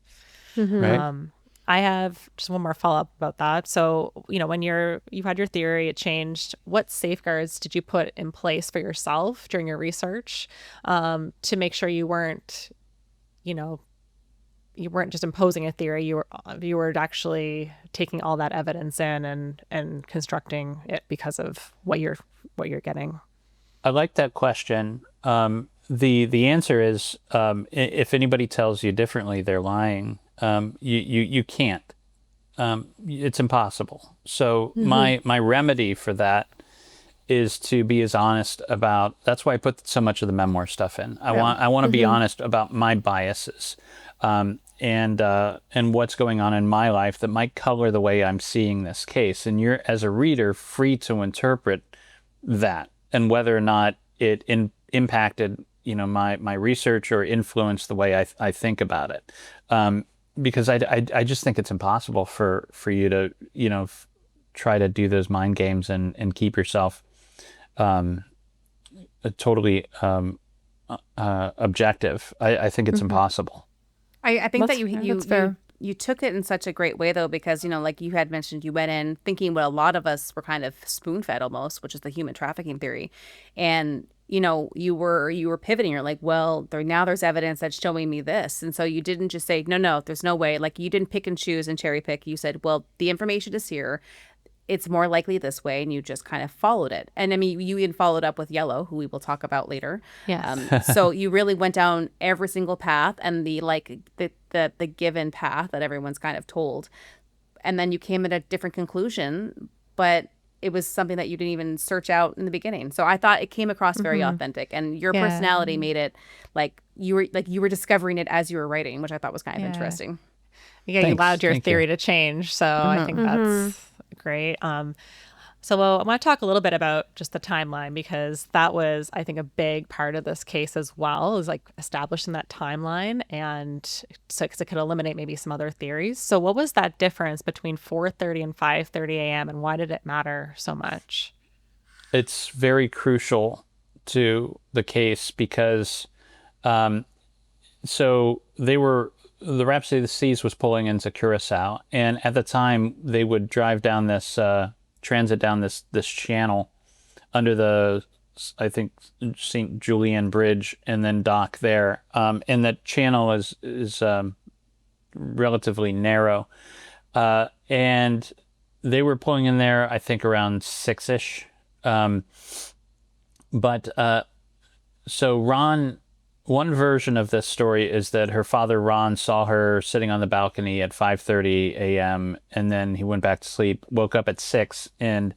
Right. I have just one more follow-up about that. So, when you had your theory, it changed. What safeguards did you put in place for yourself during your research to make sure you weren't, you weren't just imposing a theory, you were actually taking all that evidence in and constructing it because of what you're getting? I like that question. The answer is, if anybody tells you differently, they're lying. You can't. It's impossible. So my remedy for that is to be as honest about. That's why I put so much of the memoir stuff in. I want to be honest about my biases, and what's going on in my life that might color the way I'm seeing this case. And you're, as a reader, free to interpret that and whether or not it impacted my research or influenced the way I think about it. Because I just think it's impossible for you to try to do those mind games and keep yourself totally objective. I think it's impossible. I think that you took it in such a great way, though, because, like you had mentioned, you went in thinking what a lot of us were kind of spoon-fed almost, which is the human trafficking theory. And you were pivoting. You're like, well, now there's evidence that's showing me this. And so you didn't just say, no, there's no way. Like, you didn't pick and choose and cherry pick. You said, well, the information is here. It's more likely this way. And you just kind of followed it. And I mean, you even followed up with Yellow, who we will talk about later. Yes. So you really went down every single path and the given path that everyone's kind of told. And then you came at a different conclusion, but it was something that you didn't even search out in the beginning. So I thought it came across very authentic, and your personality made it like you were discovering it as you were writing, which I thought was kind of interesting. Yeah, Thanks. you allowed your Thank theory you. to change. So I think that's great. So I want to talk a little bit about just the timeline, because that was, I think, a big part of this case as well, is like establishing that timeline, and so because it could eliminate maybe some other theories. So what was that difference between 4:30 and 5:30 a.m. and why did it matter so much? It's very crucial to the case because so the Rhapsody of the Seas was pulling into Curacao, and at the time they would drive down this transit down this channel under the, I think, St. Julian Bridge, and then dock there. And that channel is relatively narrow, and they were pulling in there, I think, around 6-ish. So Ron, one version of this story is that her father, Ron, saw her sitting on the balcony at 5:30 a.m. and then he went back to sleep, woke up at 6, and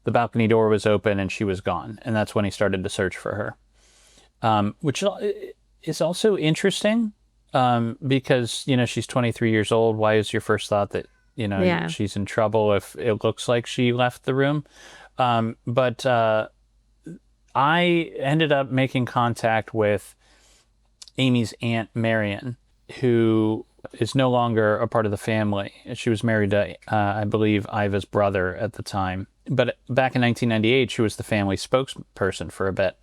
the balcony door was open and she was gone. And that's when he started to search for her, which is also interesting because, she's 23 years old. Why is your first thought that, she's in trouble if it looks like she left the room? But I ended up making contact with Amy's aunt, Marion, who is no longer a part of the family. She was married to, I believe, Iva's brother at the time. But back in 1998, she was the family spokesperson for a bit.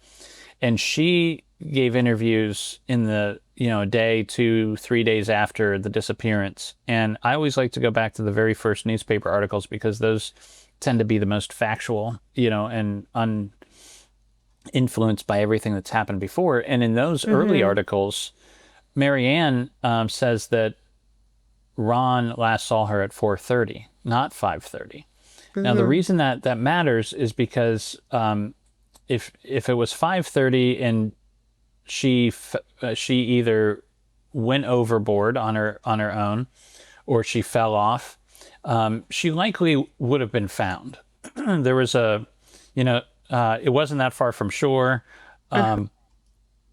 And she gave interviews in the, a day, 2, 3 days after the disappearance. And I always like to go back to the very first newspaper articles because those tend to be the most factual, and influenced by everything that's happened before. And in those early articles, Marianne says that Ron last saw her at 4:30, not 5:30. Now, the reason that matters is because if it was 5:30 and she either went overboard on her own or she fell off, she likely would have been found. There was it wasn't that far from shore.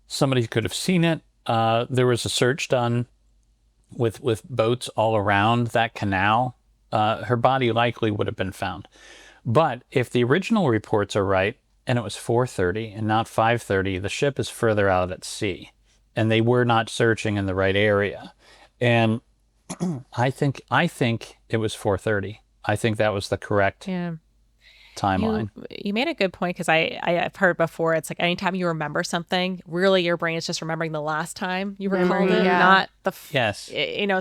Somebody could have seen it. There was a search done with boats all around that canal. Her body likely would have been found. But if the original reports are right, and it was 4:30 and not 5:30, the ship is further out at sea, and they were not searching in the right area. And I think it was 4:30. I think that was the correct timeline. You made a good point, because I've heard before, it's like anytime you remember something, really your brain is just remembering the last time you recalled it, not the yes.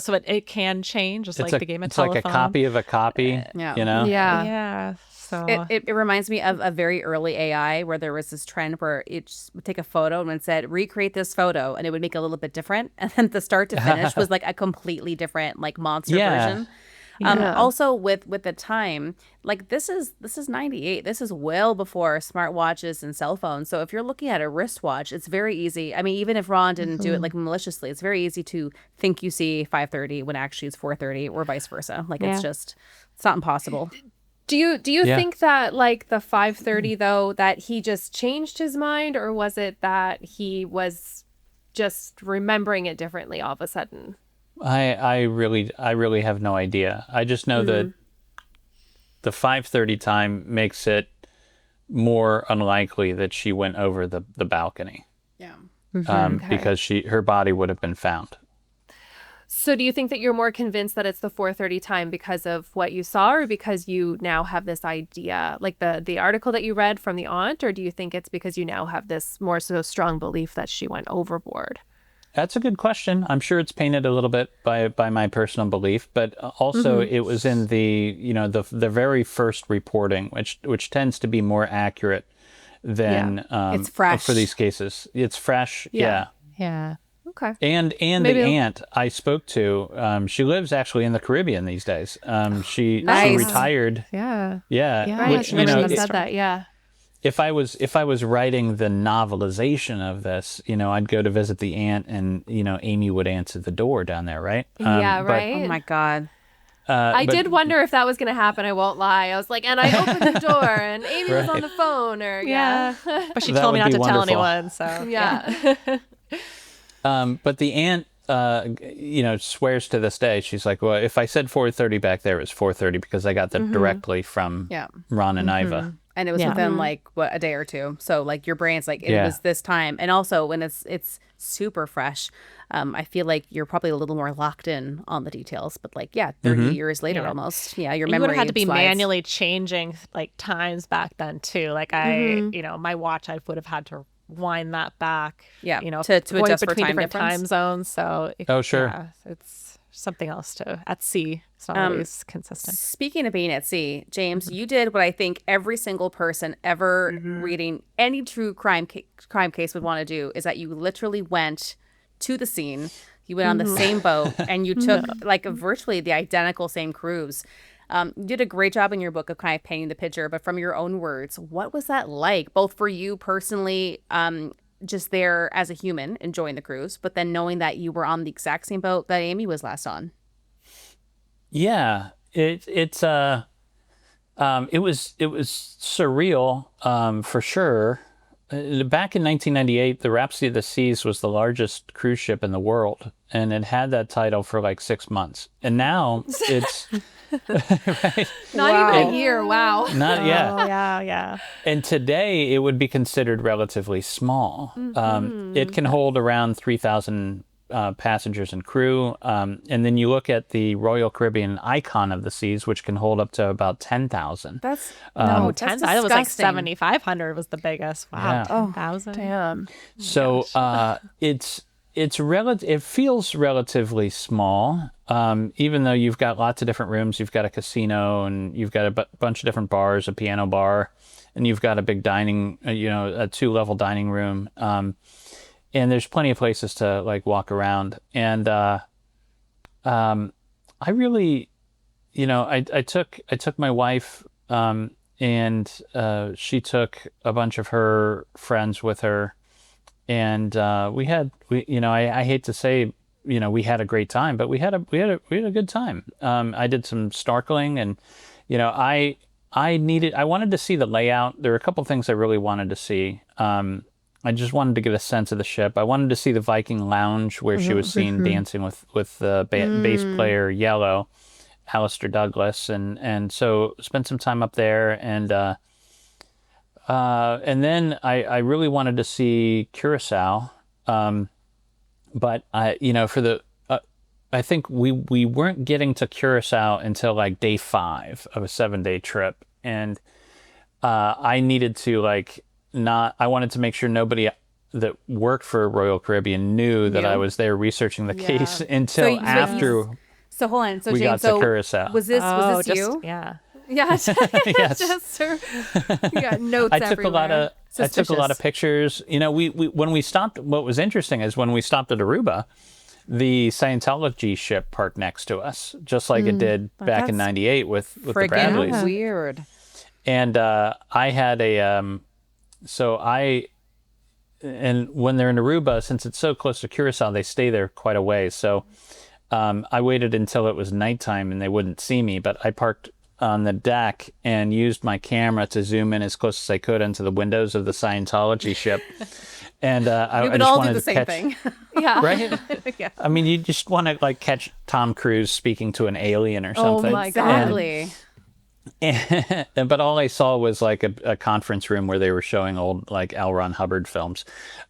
So it can change, just like the game of it's telephone. Like a copy of a copy. So it reminds me of a very early AI where there was this trend where it just would take a photo and it said recreate this photo, and it would make it a little bit different, and then the start to finish was like a completely different like monster version. Also with the time, like this is 98. This is well before smartwatches and cell phones. So if you're looking at a wristwatch, it's very easy. I mean, even if Ron didn't do it like maliciously, it's very easy to think you see 5:30 when actually it's 4:30, or vice versa. Like it's not impossible. Do you think that like the 5:30 though, that he just changed his mind, or was it that he was just remembering it differently all of a sudden? I really have no idea. I just know that the 5:30 time makes it more unlikely that she went over the balcony. Yeah. Because her body would have been found. So do you think that you're more convinced that it's the 4:30 time because of what you saw, or because you now have this idea, like the article that you read from the aunt, or do you think it's because you now have this more so strong belief that she went overboard? That's a good question. I'm sure it's painted a little bit by my personal belief, but also it was in the the very first reporting, which tends to be more accurate than it's fresh for these cases. It's fresh. Yeah. Okay. And the aunt I spoke to, she lives actually in the Caribbean these days. She retired. Yeah. Yeah. Right. Which, You said that. Yeah. If I was writing the novelization of this, I'd go to visit the aunt, and Amy would answer the door down there, right? Yeah. Right. Oh my God. I did wonder if that was going to happen. I won't lie. I was like, and I opened the door, and Amy was on the phone, or But she That told me would not be to tell wonderful. anyone. So yeah. But the aunt, swears to this day. She's like, well, if I said 4:30 back there, it was 4:30 because I got that directly from Ron and Iva. And it was within like a day or two. So like your brain's like, it was this time. And also when it's super fresh, I feel like you're probably a little more locked in on the details. But like, 30 years later almost. Yeah, your you memory would have had to be slides. manually changing like times back then too. Like my watch, I would have had to wind that back. Yeah, to adjust for between time different difference. time zones. So it's something else at sea. It's not always consistent. Speaking of being at sea, James, you did what I think every single person ever reading any true crime case would want to do, is that you literally went to the scene, you went on the same boat, and you took like virtually the identical same cruise. You did a great job in your book of kind of painting the picture, but from your own words, what was that like, both for you personally, just there as a human enjoying the cruise, but then knowing that you were on the exact same boat that Amy was last on? Yeah, it was surreal, for sure. Back in 1998, the Rhapsody of the Seas was the largest cruise ship in the world, and it had that title for like 6 months. And now it's right? Not even a year. Wow. Not yet. Oh, yeah. And today it would be considered relatively small. It can hold around 3,000 passengers and crew. And then you look at the Royal Caribbean Icon of the Seas, which can hold up to about 10,000. That's No, that's 10. It was like disgusting. 7,500 was the biggest. Wow, Yeah. 10,000. Damn. So it feels relatively small, even though you've got lots of different rooms. You've got a casino, and you've got a bunch of different bars, a piano bar, and you've got a big dining, a 2-level dining room. And there's plenty of places to like walk around. And I really, I took my wife, and she took a bunch of her friends with her, and I hate to say, we had a great time, but we had a good time. I did some snorkeling, and I wanted to see the layout. There were a couple things I really wanted to see. I just wanted to get a sense of the ship. I wanted to see the Viking Lounge where she was seen dancing with the bass player Yellow, Alistair Douglas, and so spent some time up there, and then I really wanted to see Curacao, but I think we weren't getting to Curacao until like day 5 of a 7-day trip, and I needed to I wanted to make sure nobody that worked for Royal Caribbean knew that I was there researching the case until after So hold on. So we James, got to Curacao. was this you? Yeah. Yeah. Yes. Just her. You got notes I took everywhere. I took a lot of pictures. We when we stopped. What was interesting is when we stopped at Aruba, the Scientology ship parked next to us, just like it did back in '98 with the Bradleys. Weird. And I had and when they're in Aruba, since it's so close to Curacao, they stay there quite a ways. So I waited until it was nighttime and they wouldn't see me, but I parked on the deck and used my camera to zoom in as close as I could into the windows of the Scientology ship. And I just all wanted do the to same catch, thing. Yeah. right? Yeah. I mean, you just want to catch Tom Cruise speaking to an alien or Oh something. my God. Exactly. But all I saw was a conference room where they were showing old L. Ron Hubbard films.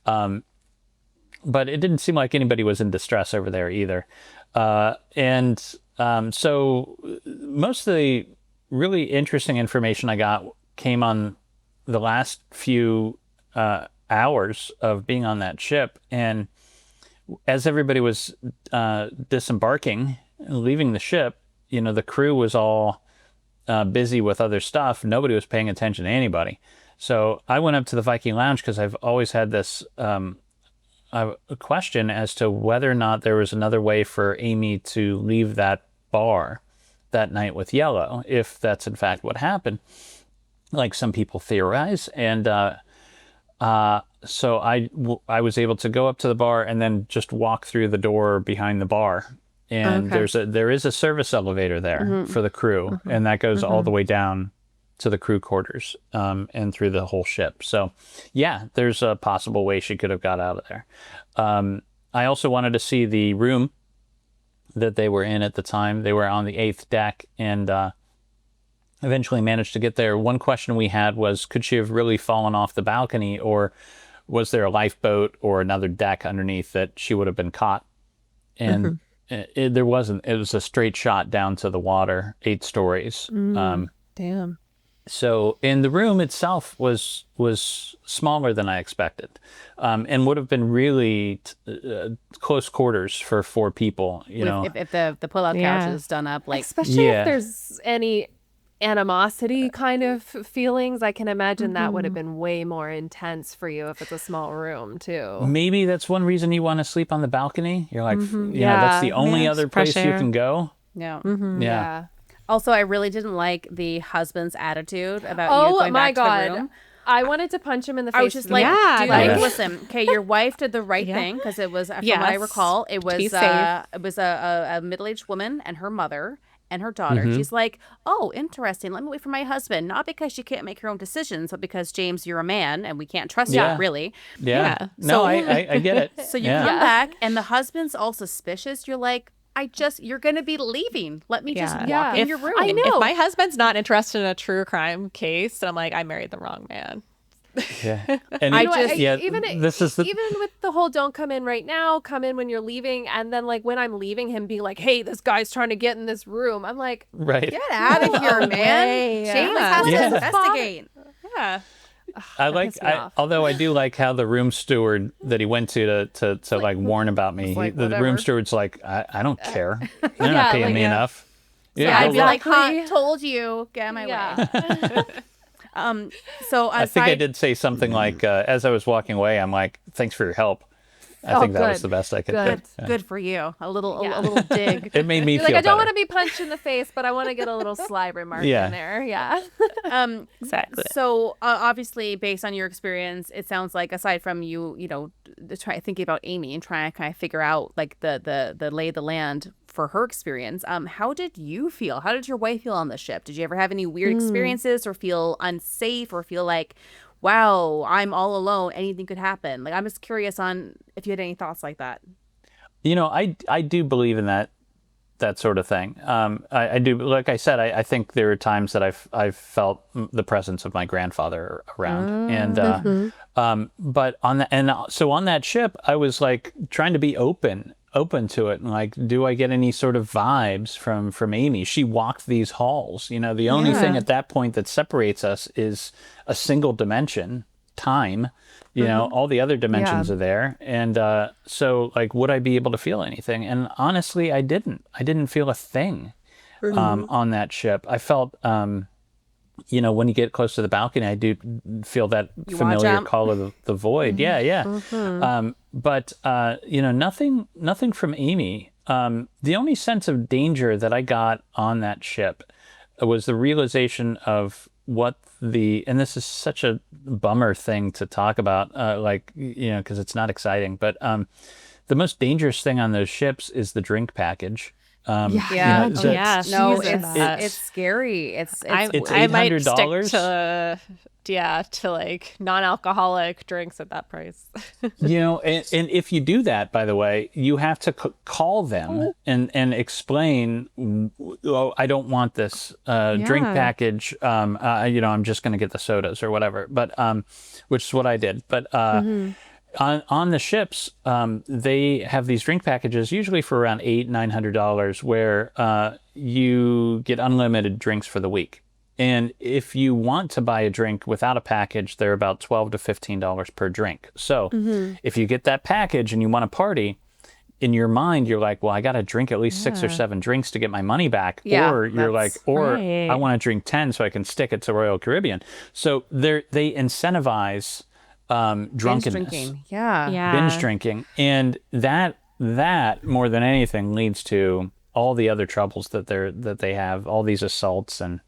But it didn't seem like anybody was in distress over there either. So most of the really interesting information I got came on the last few hours of being on that ship. And as everybody was disembarking, leaving the ship, the crew was all busy with other stuff. Nobody was paying attention to anybody. So I went up to the Viking Lounge because I've always had this a question as to whether or not there was another way for Amy to leave that bar that night with Yellow, if that's in fact what happened, like some people theorize. And so I was able to go up to the bar and then just walk through the door behind the bar. And there is a service elevator there for the crew, and that goes all the way down to the crew quarters and through the whole ship. So yeah, there's a possible way she could have got out of there. I also wanted to see the room that they were in at the time. They were on the 8th deck, and eventually managed to get there. One question we had was, could she have really fallen off the balcony, or was there a lifeboat or another deck underneath that she would have been caught? And there wasn't. It was a straight shot down to the water, 8 stories. Damn. So, and the room itself was smaller than I expected, and would have been really close quarters for 4 people. You know, if the pull-out couch is done up, like especially if there's any animosity kind of feelings, I can imagine that would have been way more intense for you if it's a small room too. Maybe that's one reason you want to sleep on the balcony. You're like, that's the only other place you can go. Yeah. Yeah. Also, I really didn't like the husband's attitude about you going back to the room. I wanted to punch him in the face. I was just like, dude, listen, okay, your wife did the right thing, because it was, from what I recall, it was a middle-aged woman and her mother and her daughter. She's like, oh, interesting. Let me wait for my husband. Not because she can't make her own decisions, but because, James, you're a man and we can't trust you, really. Yeah. No, I get it. So you come back and the husband's all suspicious. You're like, you're going to be leaving. Let me just walk in your room. I know. If my husband's not interested in a true crime case, then I'm like, I married the wrong man. Yeah. And even with the whole don't come in right now, come in when you're leaving, and then like when I'm leaving him be like, hey, this guy's trying to get in this room. I'm like, get out of here, man. James has to investigate. Yeah. Although I do like how the room steward that he went to like warn about me, the room steward's like, I don't care. They're not paying me enough. Yeah, I'd be like, told you, get out of my way. So I think I did say something like, as I was walking away, I'm like, thanks for your help. I think that was the best I could do. Good for you. A little dig. It made me feel like, I don't better. want to be punched in the face, but I want to get a little sly remark in there. Yeah. Exactly. So obviously, based on your experience, it sounds like, aside from you thinking about Amy and trying to kind of figure out like the lay of the land for her experience, how did you feel? How did your wife feel on the ship? Did you ever have any weird experiences, or feel unsafe, or feel like, wow, I'm all alone, anything could happen? Like, I'm just curious on if you had any thoughts like that. I do believe in that sort of thing. I do. Like I said, I think there are times that I've felt the presence of my grandfather around, and but on that ship, I was like trying to be open to it, and like, do I get any sort of vibes from Amy? She walked these halls. The only thing at that point that separates us is a single dimension, time. All the other dimensions are there, and so like, would I be able to feel anything? And honestly, I didn't feel a thing on that ship. I felt when you get close to the balcony, I do feel that familiar call of the void. But nothing from Amy. The only sense of danger that I got on that ship was the realization of what and this is such a bummer thing to talk about, because it's not exciting, but the most dangerous thing on those ships is the drink package. It's scary. It's I might $800. stick to like non-alcoholic drinks at that price. And if you do that, by the way, you have to call them and explain, I don't want this drink package. I'm just going to get the sodas or whatever. But which is what I did. But on the ships, they have these drink packages, usually for around $800-900, where you get unlimited drinks for the week. And if you want to buy a drink without a package, they're about $12 to $15 per drink. So if you get that package and you want to party, in your mind, you're like, well, I got to drink at least 6 or 7 drinks to get my money back. Yeah, or you're like, or right. I want to drink 10 so I can stick it to Royal Caribbean. So they incentivize drunkenness, Binge drinking. Yeah. binge drinking. And that more than anything leads to all the other troubles that they have, all these assaults and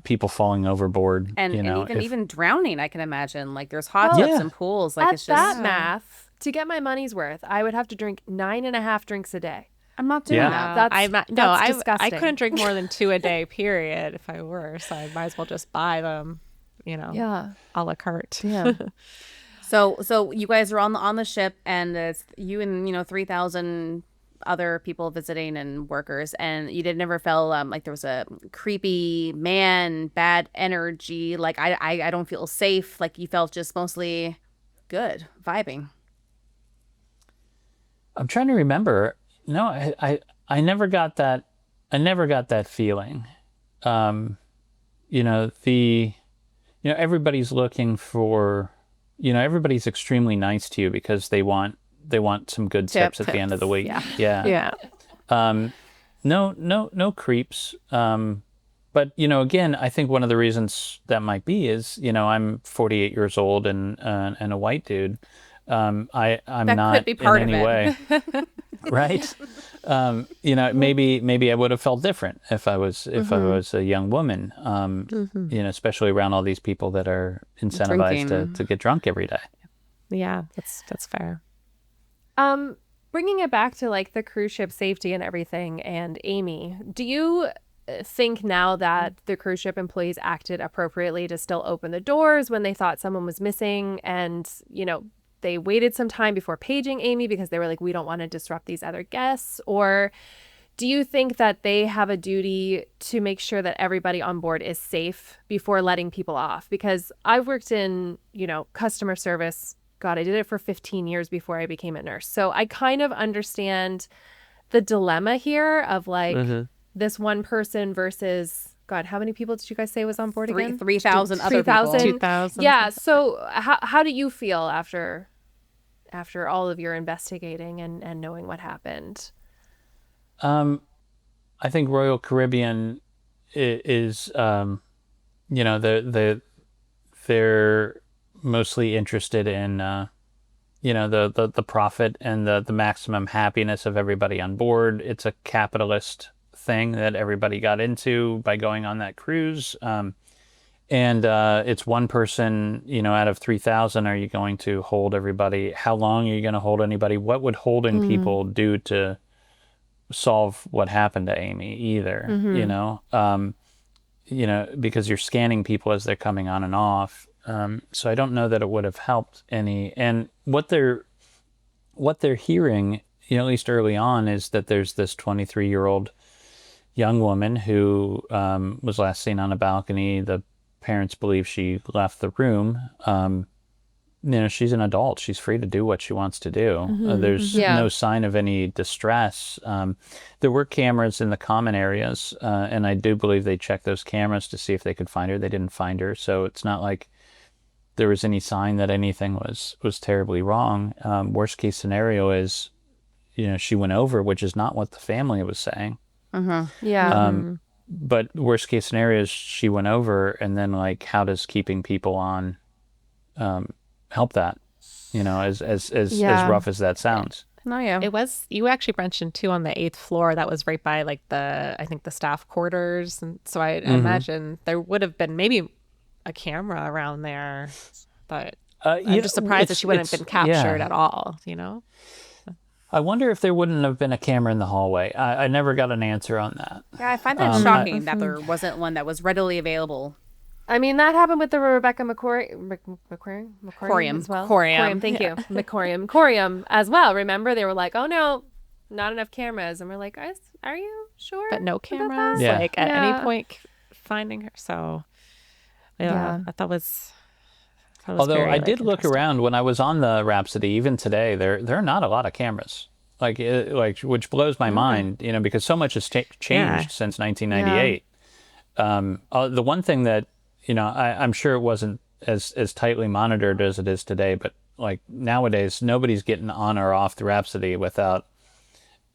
people falling overboard. And, you know, and even drowning, I can imagine. Like there's hot tubs and pools. Like At it's just that math, to get my money's worth, I would have to drink 9.5 drinks a day. I'm not doing that. That's disgusting. I couldn't drink more than 2 a day, period, if I were. So I might as well just buy them, a la carte. Yeah. So you guys are on the ship, and it's you and 3,000 other people visiting and workers, and you never felt like there was a creepy man, bad energy. Like I don't feel safe. Like you felt just mostly good, vibing. I'm trying to remember. No, I never got that. I never got that feeling. Everybody's looking for. Everybody's extremely nice to you because they want some good tips at the end of the week. Yeah. No creeps. But again, I think one of the reasons that might be is I'm 48 years old and a white dude. I'm that not could be part in any way. Right. Maybe I would have felt different if I was a young woman. Especially around all these people that are incentivized to get drunk every day. Yeah, that's fair. Bringing it back to like the cruise ship safety and everything, and Amy, do you think now that the cruise ship employees acted appropriately to still open the doors when they thought someone was missing, and they waited some time before paging Amy because they were like, we don't want to disrupt these other guests? Or do you think that they have a duty to make sure that everybody on board is safe before letting people off? Because I've worked in, customer service. God, I did it for 15 years before I became a nurse. So I kind of understand the dilemma here of like this one person versus, God, how many people did you guys say was on board again? 3,000 other people. 2,000. Yeah. So how do you feel after all of your investigating and knowing what happened? I think Royal Caribbean is they're mostly interested in the profit and the maximum happiness of everybody on board. It's a capitalist thing that everybody got into by going on that cruise. And it's one person, out of 3,000. Are you going to hold everybody? How long are you going to hold anybody? What would holding people do to solve what happened to Amy either? Because you're scanning people as they're coming on and off. So I don't know that it would have helped any. And what they're hearing, at least early on, is that there's this 23-year-old young woman who was last seen on a balcony. The parents believe she left the room. She's an adult. She's free to do what she wants to do. There's no sign of any distress. There were cameras in the common areas, and I do believe they checked those cameras to see if they could find her. They didn't find her, so it's not like there was any sign that anything was terribly wrong. Worst case scenario is, she went over, which is not what the family was saying. But worst case scenario is she went over, and then like, how does keeping people on help that? As rough as that sounds. No, yeah. It was, you actually mentioned too on the 8th floor, that was right by like I think the staff quarters. And so I imagine there would have been maybe a camera around there, but I'm just surprised that she wouldn't have been captured at all, I wonder if there wouldn't have been a camera in the hallway. I never got an answer on that. Yeah, I find that shocking that there wasn't one that was readily available. I mean, that happened with the Rebecca McCorium as well. Corium, thank you. Corium as well. Remember, they were like, oh no, not enough cameras. And we're like, guys, are you sure? But no cameras, like at any point finding her. So I thought was Although I did look around when I was on the Rhapsody, even today, there are not a lot of cameras, which blows my mind, because so much has changed since 1998. The one thing that, I'm sure it wasn't as tightly monitored as it is today, but like nowadays, nobody's getting on or off the Rhapsody without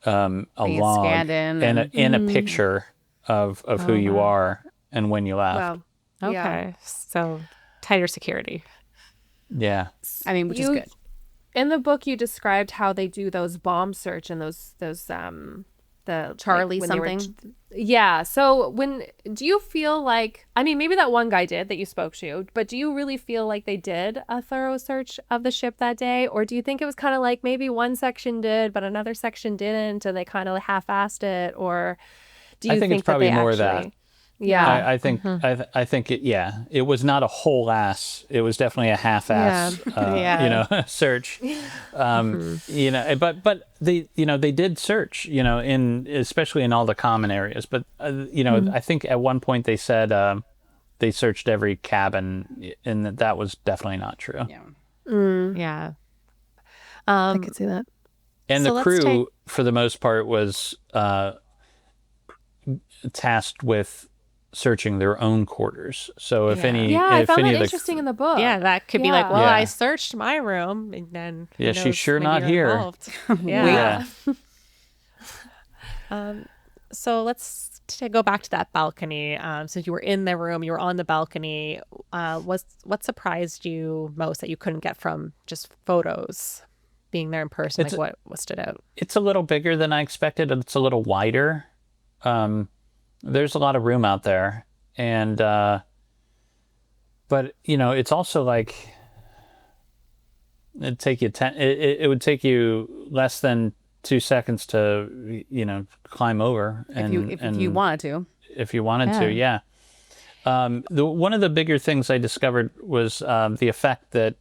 a log scanned in and a picture of who you are and when you left. Wow. Okay. Yeah. So tighter security. Yeah. I mean, which is good. In the book, you described how they do those bomb search and those the Charlie when they were- something. yeah. So do you feel like, I mean, maybe that one guy did that you spoke to, but do you really feel like they did a thorough search of the ship that day? Or do you think it was kind of like maybe one section did, but another section didn't, and they kind of half-assed it? Or do you I think it's probably that they more actually... of that. Yeah. I think I think it was not a whole ass. It was definitely a half-ass search. But they did search, especially in all the common areas. But I think at one point they said they searched every cabin, and that was definitely not true. Yeah. Yeah. I could see that. And So the crew, for the most part, was tasked with searching their own quarters. So if any, I if found any that of the interesting in the book. Yeah, that could be like, well, Yeah. I searched my room, and then who Yeah, she's knows, sure maybe not you're here. involved. yeah. So let's go back to that balcony. So you were in the room, you were on the balcony. What surprised you most that you couldn't get from just photos? Being there in person, what stood out? It's a little bigger than I expected. It's a little wider. There's a lot of room out there, and but it's also like it would take you less than 2 seconds to climb over, and If you wanted to. If you wanted to, yeah. One of the bigger things I discovered was the effect that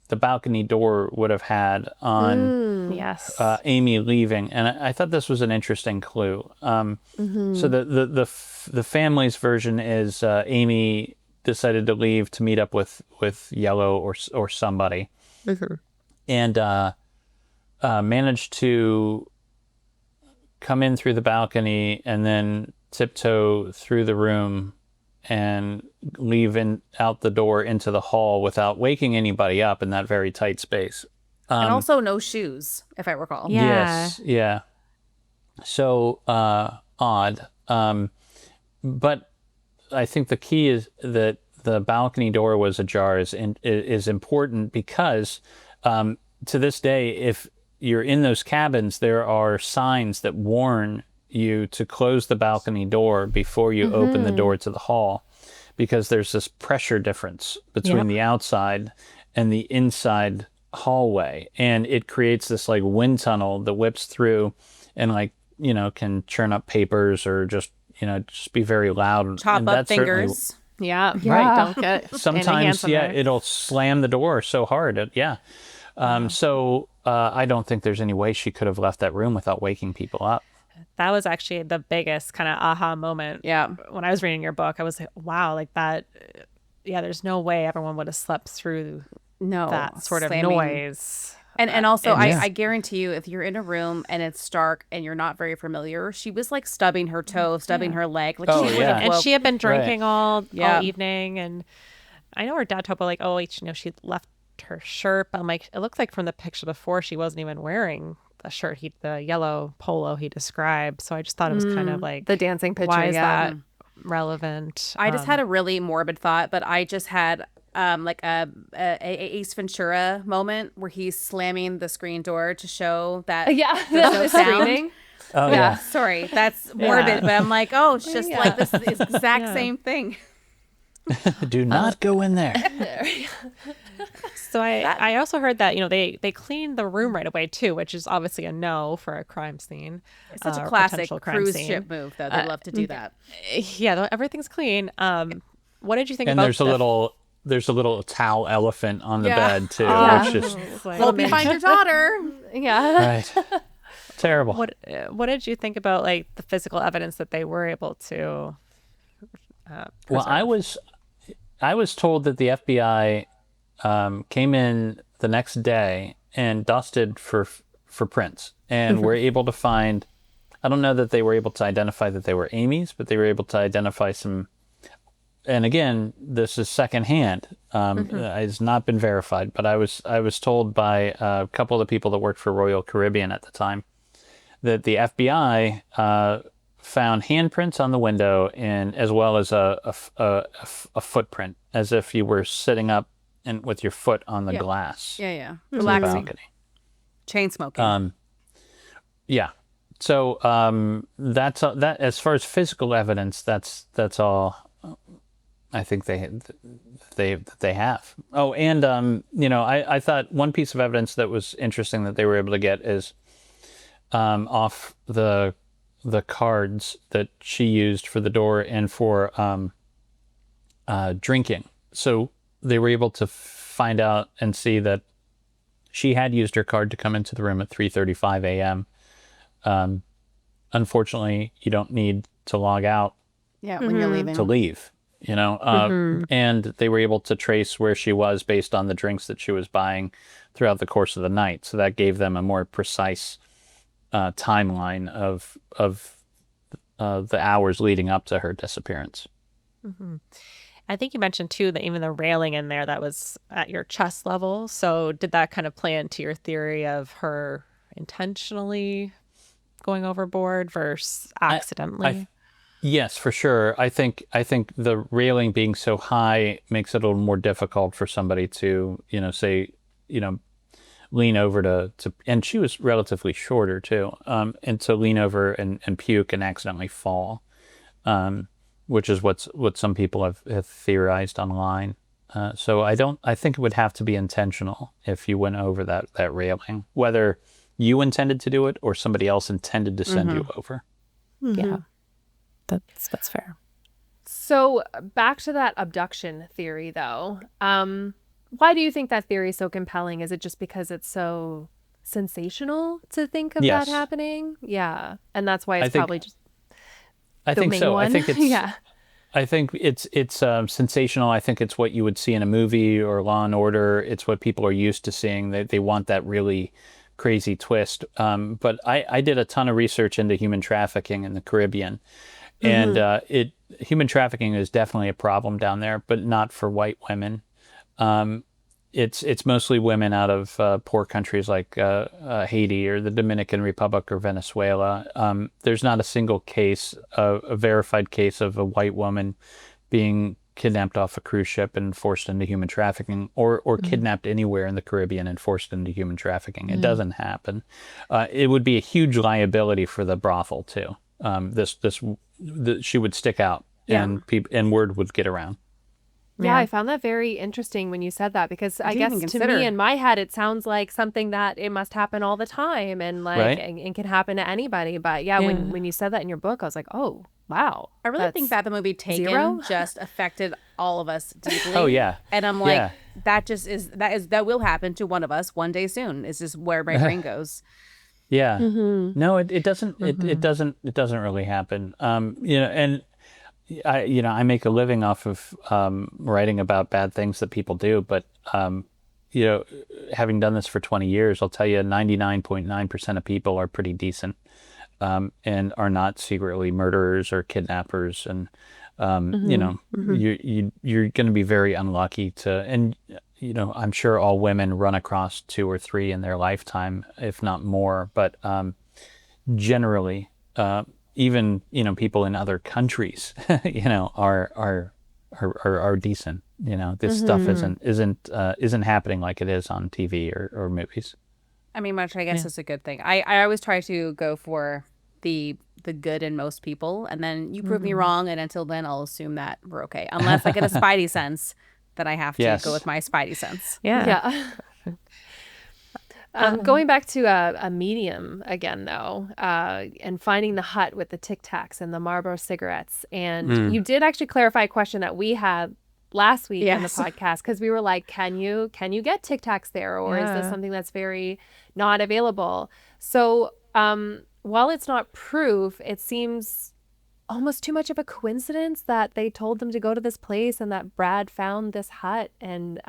the balcony door would have had on Yes. Amy leaving, and I thought this was an interesting clue. So the family's version is Amy decided to leave to meet up with Yellow or somebody, and managed to come in through the balcony and then tiptoe through the room and leave out the door into the hall without waking anybody up in that very tight space. And also no shoes, if I recall. Yeah. Yes, yeah. So odd. But I think the key is that the balcony door was ajar is important because to this day, if you're in those cabins, there are signs that warn you to close the balcony door before you open the door to the hall, because there's this pressure difference between the outside and the inside hallway, and it creates this like wind tunnel that whips through and can churn up papers or just be very loud. Chop and up that's certainly- fingers. Yeah. Right. Don't get Sometimes, any hands on it'll slam the door so hard. So I don't think there's any way she could have left that room without waking people up. That was actually the biggest kind of aha moment. Yeah. When I was reading your book, I was like, wow, like that. Yeah, there's no way everyone would have slept through that sort of slamming. Noise. And also, I guarantee you, if you're in a room and it's stark and you're not very familiar, she was like stubbing her toe, stubbing her leg. Like she would have And woke. she had been drinking all Yeah. evening. And I know her dad told her, like, oh, she left her shirt. But I'm like, it looked like from the picture before she wasn't even wearing the shirt, the yellow polo he described. So I just thought it was kind of like, The dancing picture. why is that relevant? I just had a really morbid thought, but I just had like a Ace Ventura moment where he's slamming the screen door to show that the screaming. Oh, yeah. Sorry, that's morbid, but I'm like, oh, it's just like this exact same thing. Do not go in there. So I also heard that, they cleaned the room right away too, which is obviously a no for a crime scene. It's such a or classic potential crime cruise scene. ship move, though. They love to do that. Yeah, everything's clean. What did you think And about there's a little towel elephant on the bed too, which is Hope you find your daughter. Yeah. right. Terrible. What did you think about like the physical evidence that they were able to Well, I was told that the FBI came in the next day and dusted for prints and were able to find. I don't know that they were able to identify that they were Amy's, but they were able to identify some and again, this is secondhand. It's not been verified, but I was told by a couple of the people that worked for Royal Caribbean at the time that the FBI found handprints on the window, and as well as a footprint, as if you were sitting up and with your foot on the glass. Yeah. To the Relaxing. balcony. Chain smoking. Yeah. So that's that. As far as physical evidence, that's all. I think they have. Oh, and I thought one piece of evidence that was interesting that they were able to get is off the cards that she used for the door and for drinking. So they were able to find out and see that she had used her card to come into the room at 3:35 a.m. Unfortunately, you don't need to log out when you're leaving. to leave, and they were able to trace where she was based on the drinks that she was buying throughout the course of the night. So that gave them a more precise timeline of the hours leading up to her disappearance. I think you mentioned too that even the railing in there, that was at your chest level. So did that kind of play into your theory of her intentionally going overboard versus accidentally? Yes, for sure. I think the railing being so high makes it a little more difficult for somebody to, lean over to and she was relatively shorter too, and to lean over and puke and accidentally fall, which is what some people have theorized online. So I think it would have to be intentional if you went over that railing, whether you intended to do it or somebody else intended to send you over. Yeah, that's fair. So back to that abduction theory, though. Why do you think that theory is so compelling? Is it just because it's so sensational to think of that happening? Yeah, and that's why it's probably just. I think so. One. I think it's. Yeah. I think it's sensational. I think it's what you would see in a movie or Law and Order. It's what people are used to seeing. They want that really crazy twist. But I did a ton of research into human trafficking in the Caribbean, and human trafficking is definitely a problem down there, but not for white women. It's mostly women out of poor countries like Haiti or the Dominican Republic or Venezuela. There's not a single case, a verified case of a white woman being kidnapped off a cruise ship and forced into human trafficking, or kidnapped anywhere in the Caribbean and forced into human trafficking. It doesn't happen. It would be a huge liability for the brothel too. She would stick out, and word would get around. Yeah, I found that very interesting when you said that, because I guess to me in my head it sounds like something that it must happen all the time and like and can happen to anybody. But when you said that in your book, I was like, oh wow. I really think that the movie Taken just affected all of us deeply. Oh yeah. And I'm like, that will happen to one of us one day soon. Is just where my brain goes. Yeah. No, it doesn't. It doesn't really happen. And I make a living off of writing about bad things that people do, but having done this for 20 years, I'll tell you 99.9% of people are pretty decent, and are not secretly murderers or kidnappers, and you're going to be very unlucky to, and I'm sure all women run across 2 or 3 in their lifetime, if not more, but generally. Even people in other countries, are decent. This stuff isn't happening like it is on TV or movies. I mean, which I guess is a good thing. I always try to go for the good in most people, and then you prove me wrong, and until then, I'll assume that we're okay, unless I get a spidey sense that I have to go with my spidey sense. Yeah. Going back to a medium again, though, and finding the hut with the Tic Tacs and the Marlboro cigarettes. And you did actually clarify a question that we had last week in the podcast, because we were like, can you get Tic Tacs there? Or is this something that's very not available? So while it's not proof, it seems almost too much of a coincidence that they told them to go to this place and that Brad found this hut. And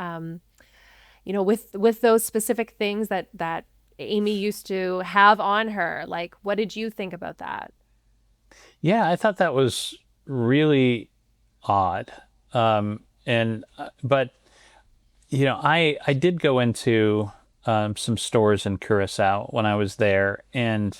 with those specific things that Amy used to have on her. Like, what did you think about that? Yeah, I thought that was really odd. But I did go into some stores in Curacao when I was there, and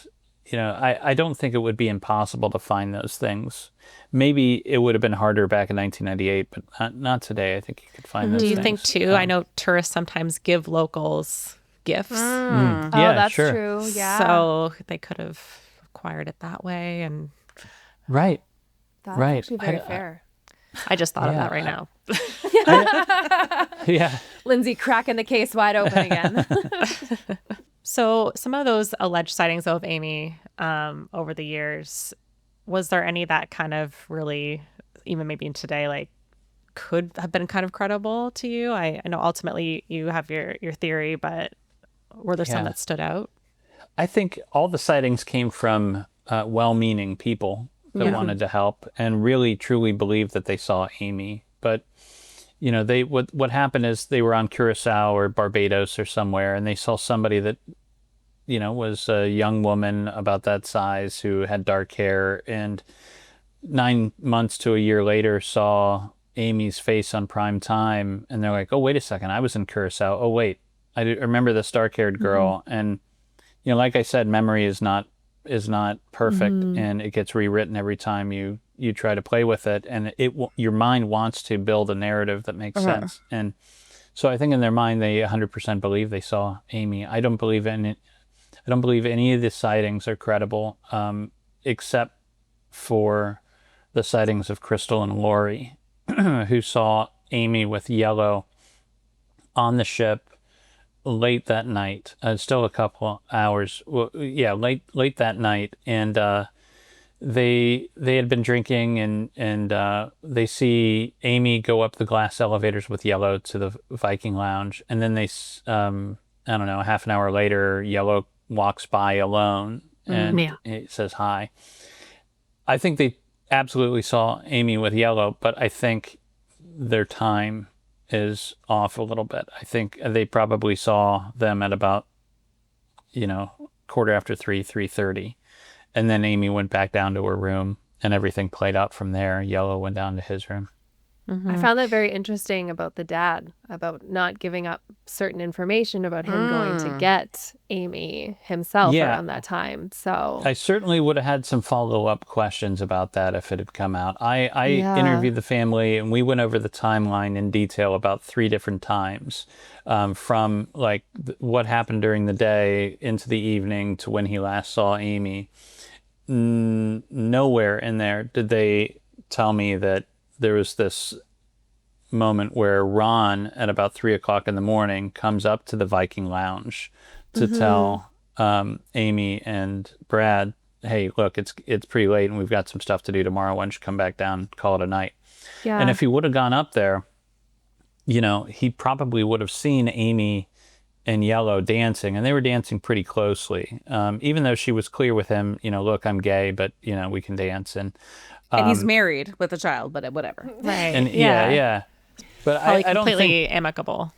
I don't think it would be impossible to find those things. Maybe it would have been harder back in 1998, but not today. I think you could find those Do you things. think too? I know tourists sometimes give locals gifts, Oh, Yeah, that's sure. true. Yeah. so they could have acquired it that way. And Right. That's Right. actually very fair. I just thought of Yeah. that right now. Yeah. Lindsay cracking the case wide open again. So some of those alleged sightings of Amy over the years, was there any that kind of really, even maybe today, like could have been kind of credible to you? I know ultimately you have your theory, but were there some Yeah. that stood out? I think all the sightings came from well-meaning people that wanted to help and really truly believed that they saw Amy. But what happened is they were on Curacao or Barbados or somewhere, and they saw somebody that was a young woman about that size who had dark hair, and 9 months to a year later saw Amy's face on prime time, and they're like, oh, wait a second, I was in Curacao. Oh, wait, I remember this dark-haired girl. And like I said, memory is not perfect, and it gets rewritten every time you try to play with it, and your mind wants to build a narrative that makes sense. And so I think in their mind they 100% believe they saw Amy. I don't believe any of the sightings are credible, except for the sightings of Crystal and Lori, who saw Amy with Yellow on the ship late that night. Still a couple hours. Well, yeah, late that night, and they had been drinking, and they see Amy go up the glass elevators with Yellow to the Viking Lounge, and then they I don't know, half an hour later, Yellow walks by alone and it says hi. I think they absolutely saw Amy with Yellow, but I think their time is off a little bit. I think they probably saw them at about 3:30, and then Amy went back down to her room, and everything played out from there. Yellow went down to his room. I found that very interesting about the dad, about not giving up certain information about him going to get Amy himself around that time. So I certainly would have had some follow-up questions about that if it had come out. I interviewed the family, and we went over the timeline in detail about 3 different times, from like what happened during the day into the evening to when he last saw Amy. Nowhere in there did they tell me that there was this moment where Ron, at about 3:00 in the morning, comes up to the Viking Lounge to tell Amy and Brad, hey, look, it's pretty late and we've got some stuff to do tomorrow. Why don't you come back down and call it a night? yeah. And if he would have gone up there, he probably would have seen Amy and Yellow dancing, and they were dancing pretty closely. Even though she was clear with him, look, I'm gay, but, we can dance. And he's married with a child, but whatever. Right. And yeah. But Probably I don't completely think amicable.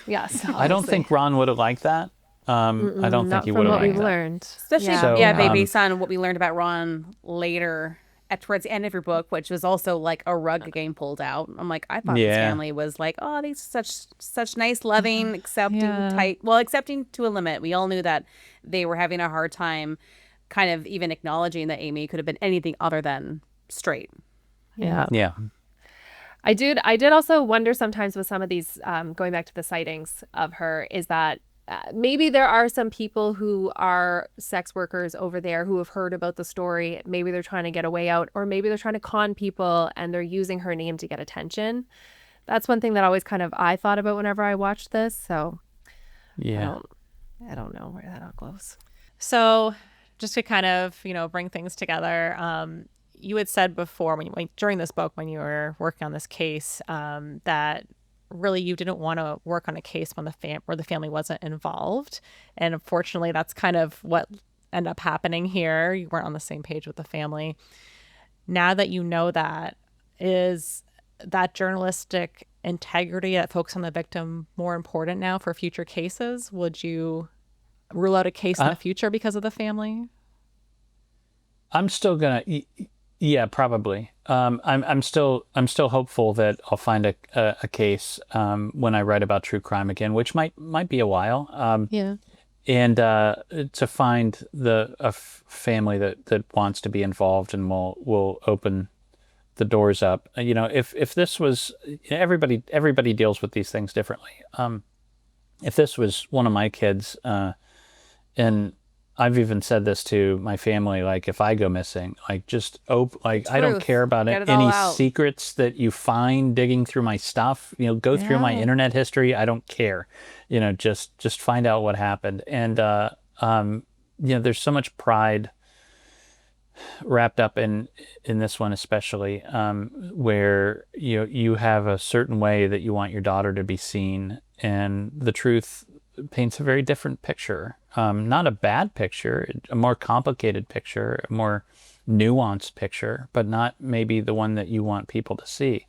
Yes. I don't think Ron would have liked that. I don't think he would have what we've liked that. learned. Especially, So, based on what we learned about Ron later towards the end of your book, which was also like a rug getting pulled out. I'm like, I thought his family was like, oh, these such nice, loving, accepting, tight. Well, accepting to a limit. We all knew that they were having a hard time kind of even acknowledging that Amy could have been anything other than straight. Yeah. Yeah. I did also wonder sometimes with some of these, going back to the sightings of her, is that maybe there are some people who are sex workers over there who have heard about the story. Maybe they're trying to get a way out, or maybe they're trying to con people and they're using her name to get attention. That's one thing that always kind of I thought about whenever I watched this. So Yeah. I don't know where that all goes. So just to kind of, bring things together, you had said before during this book, when you were working on this case, that really you didn't want to work on a case when where the family wasn't involved. And unfortunately, that's kind of what ended up happening here. You weren't on the same page with the family. Now that you know that, is that journalistic integrity that focus on the victim more important now for future cases? Would you rule out a case in the future because of the family? I'm still gonna, yeah, probably. I'm still hopeful that I'll find a case when I write about true crime again, which might be a while. And to find a family that wants to be involved and will open the doors up. If this was everybody deals with these things differently. If this was one of my kids, and I've even said this to my family, like if I go missing, like just I don't care about any secrets that you find digging through my stuff. Go through my internet history. I don't care. Just find out what happened. And there's so much pride wrapped up in this one, especially where you have a certain way that you want your daughter to be seen, and the truth paints a very different picture. Not a bad picture, a more complicated picture, a more nuanced picture, but not maybe the one that you want people to see.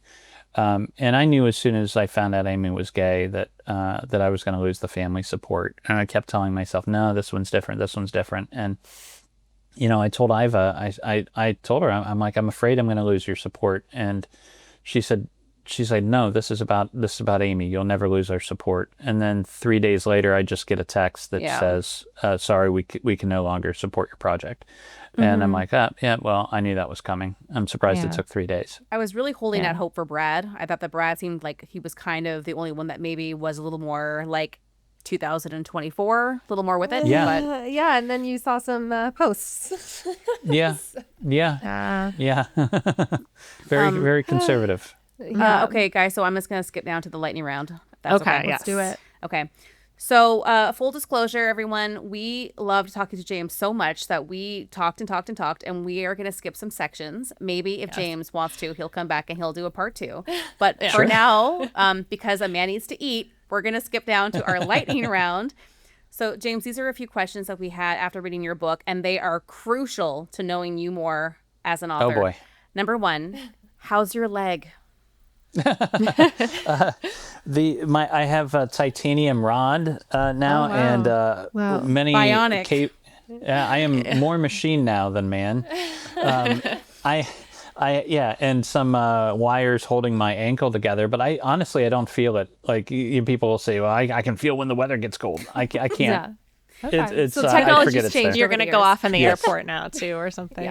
And I knew as soon as I found out Amy was gay that I was going to lose the family support. And I kept telling myself, no, this one's different. And, I told Iva, I told her, I'm like, I'm afraid I'm going to lose your support. And she's like, no, this is about Amy. You'll never lose our support. And then 3 days later, I just get a text that says, sorry, we can no longer support your project. And I'm like, well, I knew that was coming. I'm surprised it took 3 days. I was really holding out hope for Brad. I thought that Brad seemed like he was kind of the only one that maybe was a little more like 2024, a little more with it. Yeah. But... and then you saw some posts. Yeah. Very conservative. Okay, guys, so I'm just going to skip down to the lightning round. That's okay. Let's do it. Okay. So full disclosure, everyone, we loved talking to James so much that we talked, and we are going to skip some sections. Maybe if James wants to, he'll come back and he'll do a part 2. But for now, because a man needs to eat, we're going to skip down to our lightning round. So, James, these are a few questions that we had after reading your book, and they are crucial to knowing you more as an author. Oh, boy. Number 1, how's your leg? I have a titanium rod now, and many bionic. I am more machine now than man. And some wires holding my ankle together, but I honestly don't feel it. Like people will say, well, I can feel when the weather gets cold. I can't. Yeah. Okay. So technology's changed. You're going to go off in the airport now too, or something.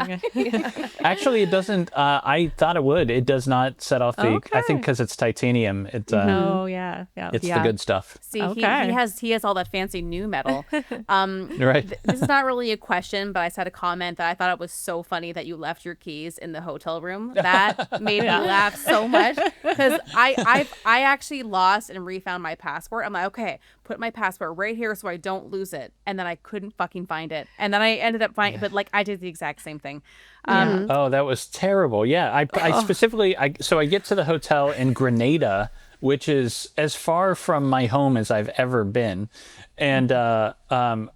Actually, it doesn't. I thought it would. It does not set off the. Okay. I think because it's titanium. It's It's the good stuff. See, he has all that fancy new metal. Right. This is not really a question, but I said a comment that I thought it was so funny that you left your keys in the hotel room. That made me laugh so much because I actually lost and refound my passport. I'm like, okay, put my passport right here so I don't lose it. And then I couldn't fucking find it. And then I ended up finding, but like I did the exact same thing. Oh, that was terrible. Yeah. I specifically, so I get to the hotel in Grenada, which is as far from my home as I've ever been. And I'm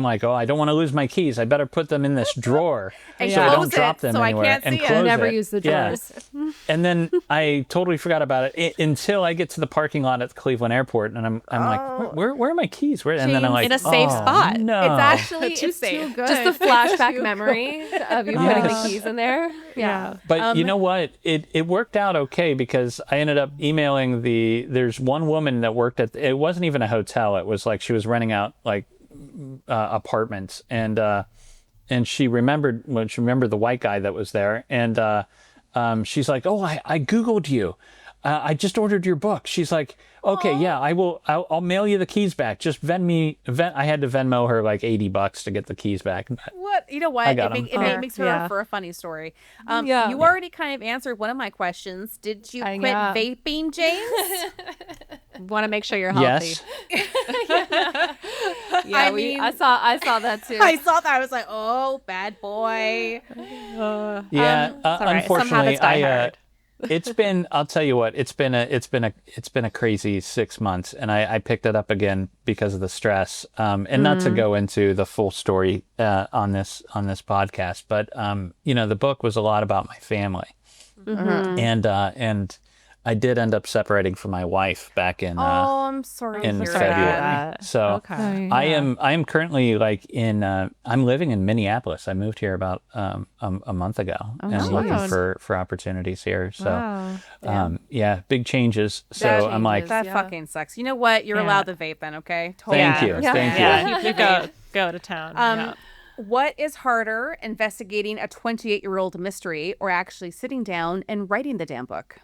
like, I don't want to lose my keys. I better put them in this drawer so I don't drop them anywhere. I can't and see close it. Never it. use the drawers. Yeah. And then I totally forgot about it until I get to the parking lot at the Cleveland airport, and I'm like, where are my keys? And then I'm like, in a safe spot. No, it's actually Too good. Just the flashback memory of you putting the keys in there. Yeah. But you know what? It worked out okay because I ended up emailing there's one woman that worked it wasn't even a hotel. It was like she was renting out like apartments, and she remembered the white guy that was there, and she's like, I Googled you. I just ordered your book. She's like, okay, yeah, I'll mail you the keys back. Just I had to Venmo her like $80 to get the keys back. What? You know what? It makes for a funny story. You already kind of answered one of my questions. Did you quit vaping, James? Want to make sure you're healthy. Yes. I saw that too. I saw that. I was like, oh, bad boy. Unfortunately, I'll tell you what, it's been a crazy 6 months, and I picked it up again because of the stress. And not to go into the full story on this podcast, but the book was a lot about my family. And I did end up separating from my wife back in I'm sorry in to hear February. that. So Okay. I am currently like I'm living in Minneapolis. I moved here about a month ago and looking for opportunities here. So big changes. So I'm like, that fucking sucks. You know what? You're allowed to vape then, okay? Totally. Thank you. Yeah, you go to town. What is harder, investigating a 28-year-old mystery or actually sitting down and writing the damn book?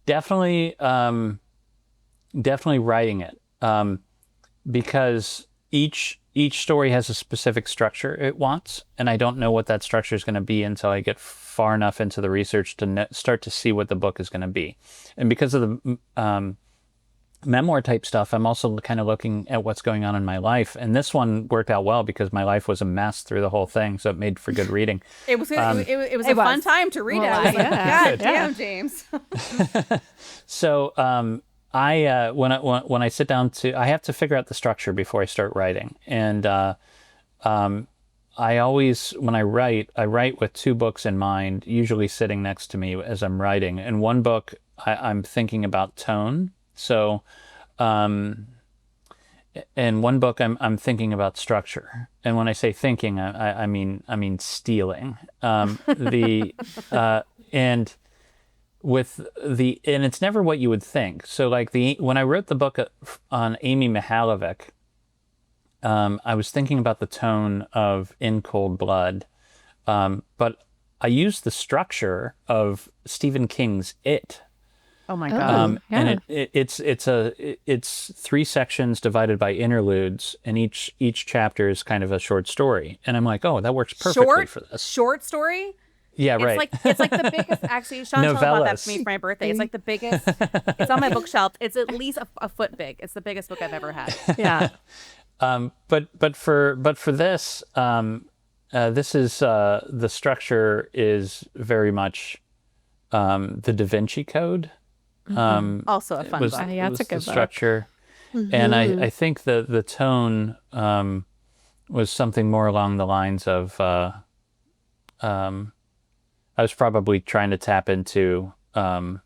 Definitely writing it, because each story has a specific structure it wants, and I don't know what that structure is going to be until I get far enough into the research to start to see what the book is going to be. And because of the memoir type stuff, I'm also kind of looking at what's going on in my life, and this one worked out well because my life was a mess through the whole thing, so it made for good reading. It was a fun time to read it. I was like, God damn, James. So I when I sit down I have to figure out the structure before I start writing, and I always, when I write with two books in mind, usually sitting next to me as I'm writing. In one book, I'm thinking about tone. So, in one book, I'm thinking about structure, and when I say thinking, I mean stealing. And it's never what you would think. So, like when I wrote the book on Amy Mihalovic, I was thinking about the tone of In Cold Blood, but I used the structure of Stephen King's It. Oh my God! And it's three sections divided by interludes, and each chapter is kind of a short story. And I'm like, oh, that works perfectly for this. Short story? Yeah, right. It's like the biggest. Actually, Sean told about that to me for my birthday. It's like the biggest. It's on my bookshelf. It's at least a foot big. It's the biggest book I've ever had. Yeah. But for this, this is the structure is very much the Da Vinci Code. Also a fun book. Yeah, it's a good structure. And I think the tone was something more along the lines of I was probably trying to tap into Hunter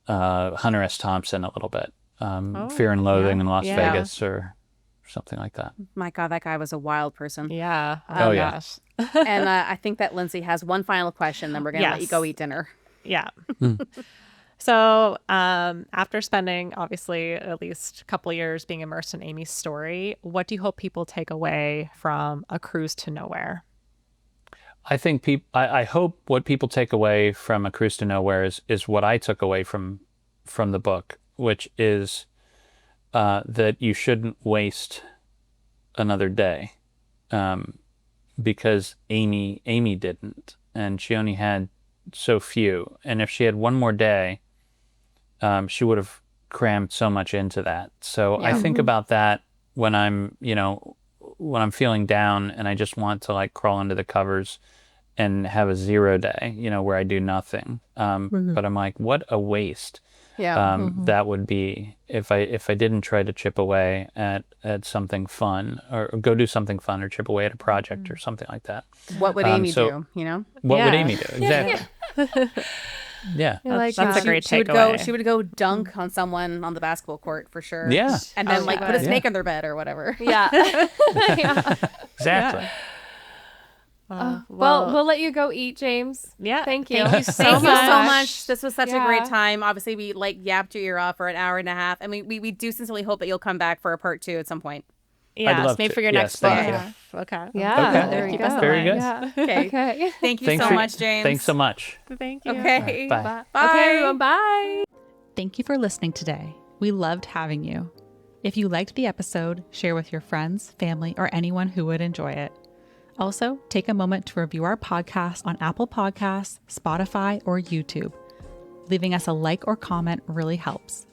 S. Thompson a little bit. Fear and Loathing in Las Vegas or something like that. My God, that guy was a wild person. Yeah. Gosh. And I think that Lindsay has one final question, then we're going to let you go eat dinner. Yeah. So after spending, obviously, at least a couple of years being immersed in Amy's story, what do you hope people take away from A Cruise to Nowhere? I think I hope what people take away from A Cruise to Nowhere is what I took away from the book, which is that you shouldn't waste another day, because Amy didn't, and she only had so few, and if she had one more day, she would have crammed so much into that. So I think about that when I'm feeling down and I just want to like crawl under the covers and have a 0 day, where I do nothing. But I'm like, what a waste. That would be if I didn't try to chip away at something fun or go do something fun or chip away at a project or something like that. What would Amy do? What would Amy do? Exactly. Yeah. That's a great takeaway. She would go dunk on someone on the basketball court for sure. Yeah. And then put a snake on their bed or whatever. Yeah. Exactly. Well, we'll let you go eat, James. Yeah. Thank you. Thank you so much. This was such a great time. Obviously, we yapped your ear off for an hour and a half. And we do sincerely hope that you'll come back for a part 2 at some point. Yeah, maybe for your next book. Okay. Yeah. Okay. There you go. Very good. Yeah. Okay. Thank you so much, James. Thanks so much. Thank you. Okay. Bye. Bye. Okay, everyone. Bye. Thank you for listening today. We loved having you. If you liked the episode, share with your friends, family, or anyone who would enjoy it. Also, take a moment to review our podcast on Apple Podcasts, Spotify, or YouTube. Leaving us a like or comment really helps.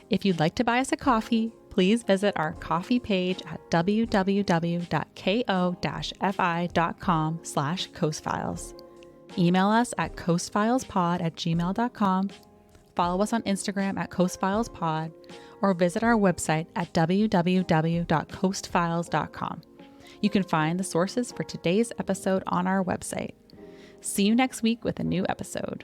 If you'd like to buy us a coffee, please visit our coffee page at www.ko-fi.com/coastfiles. Email us at coastfilespod@gmail.com. Follow us on Instagram at coastfilespod, or visit our website at www.coastfiles.com. You can find the sources for today's episode on our website. See you next week with a new episode.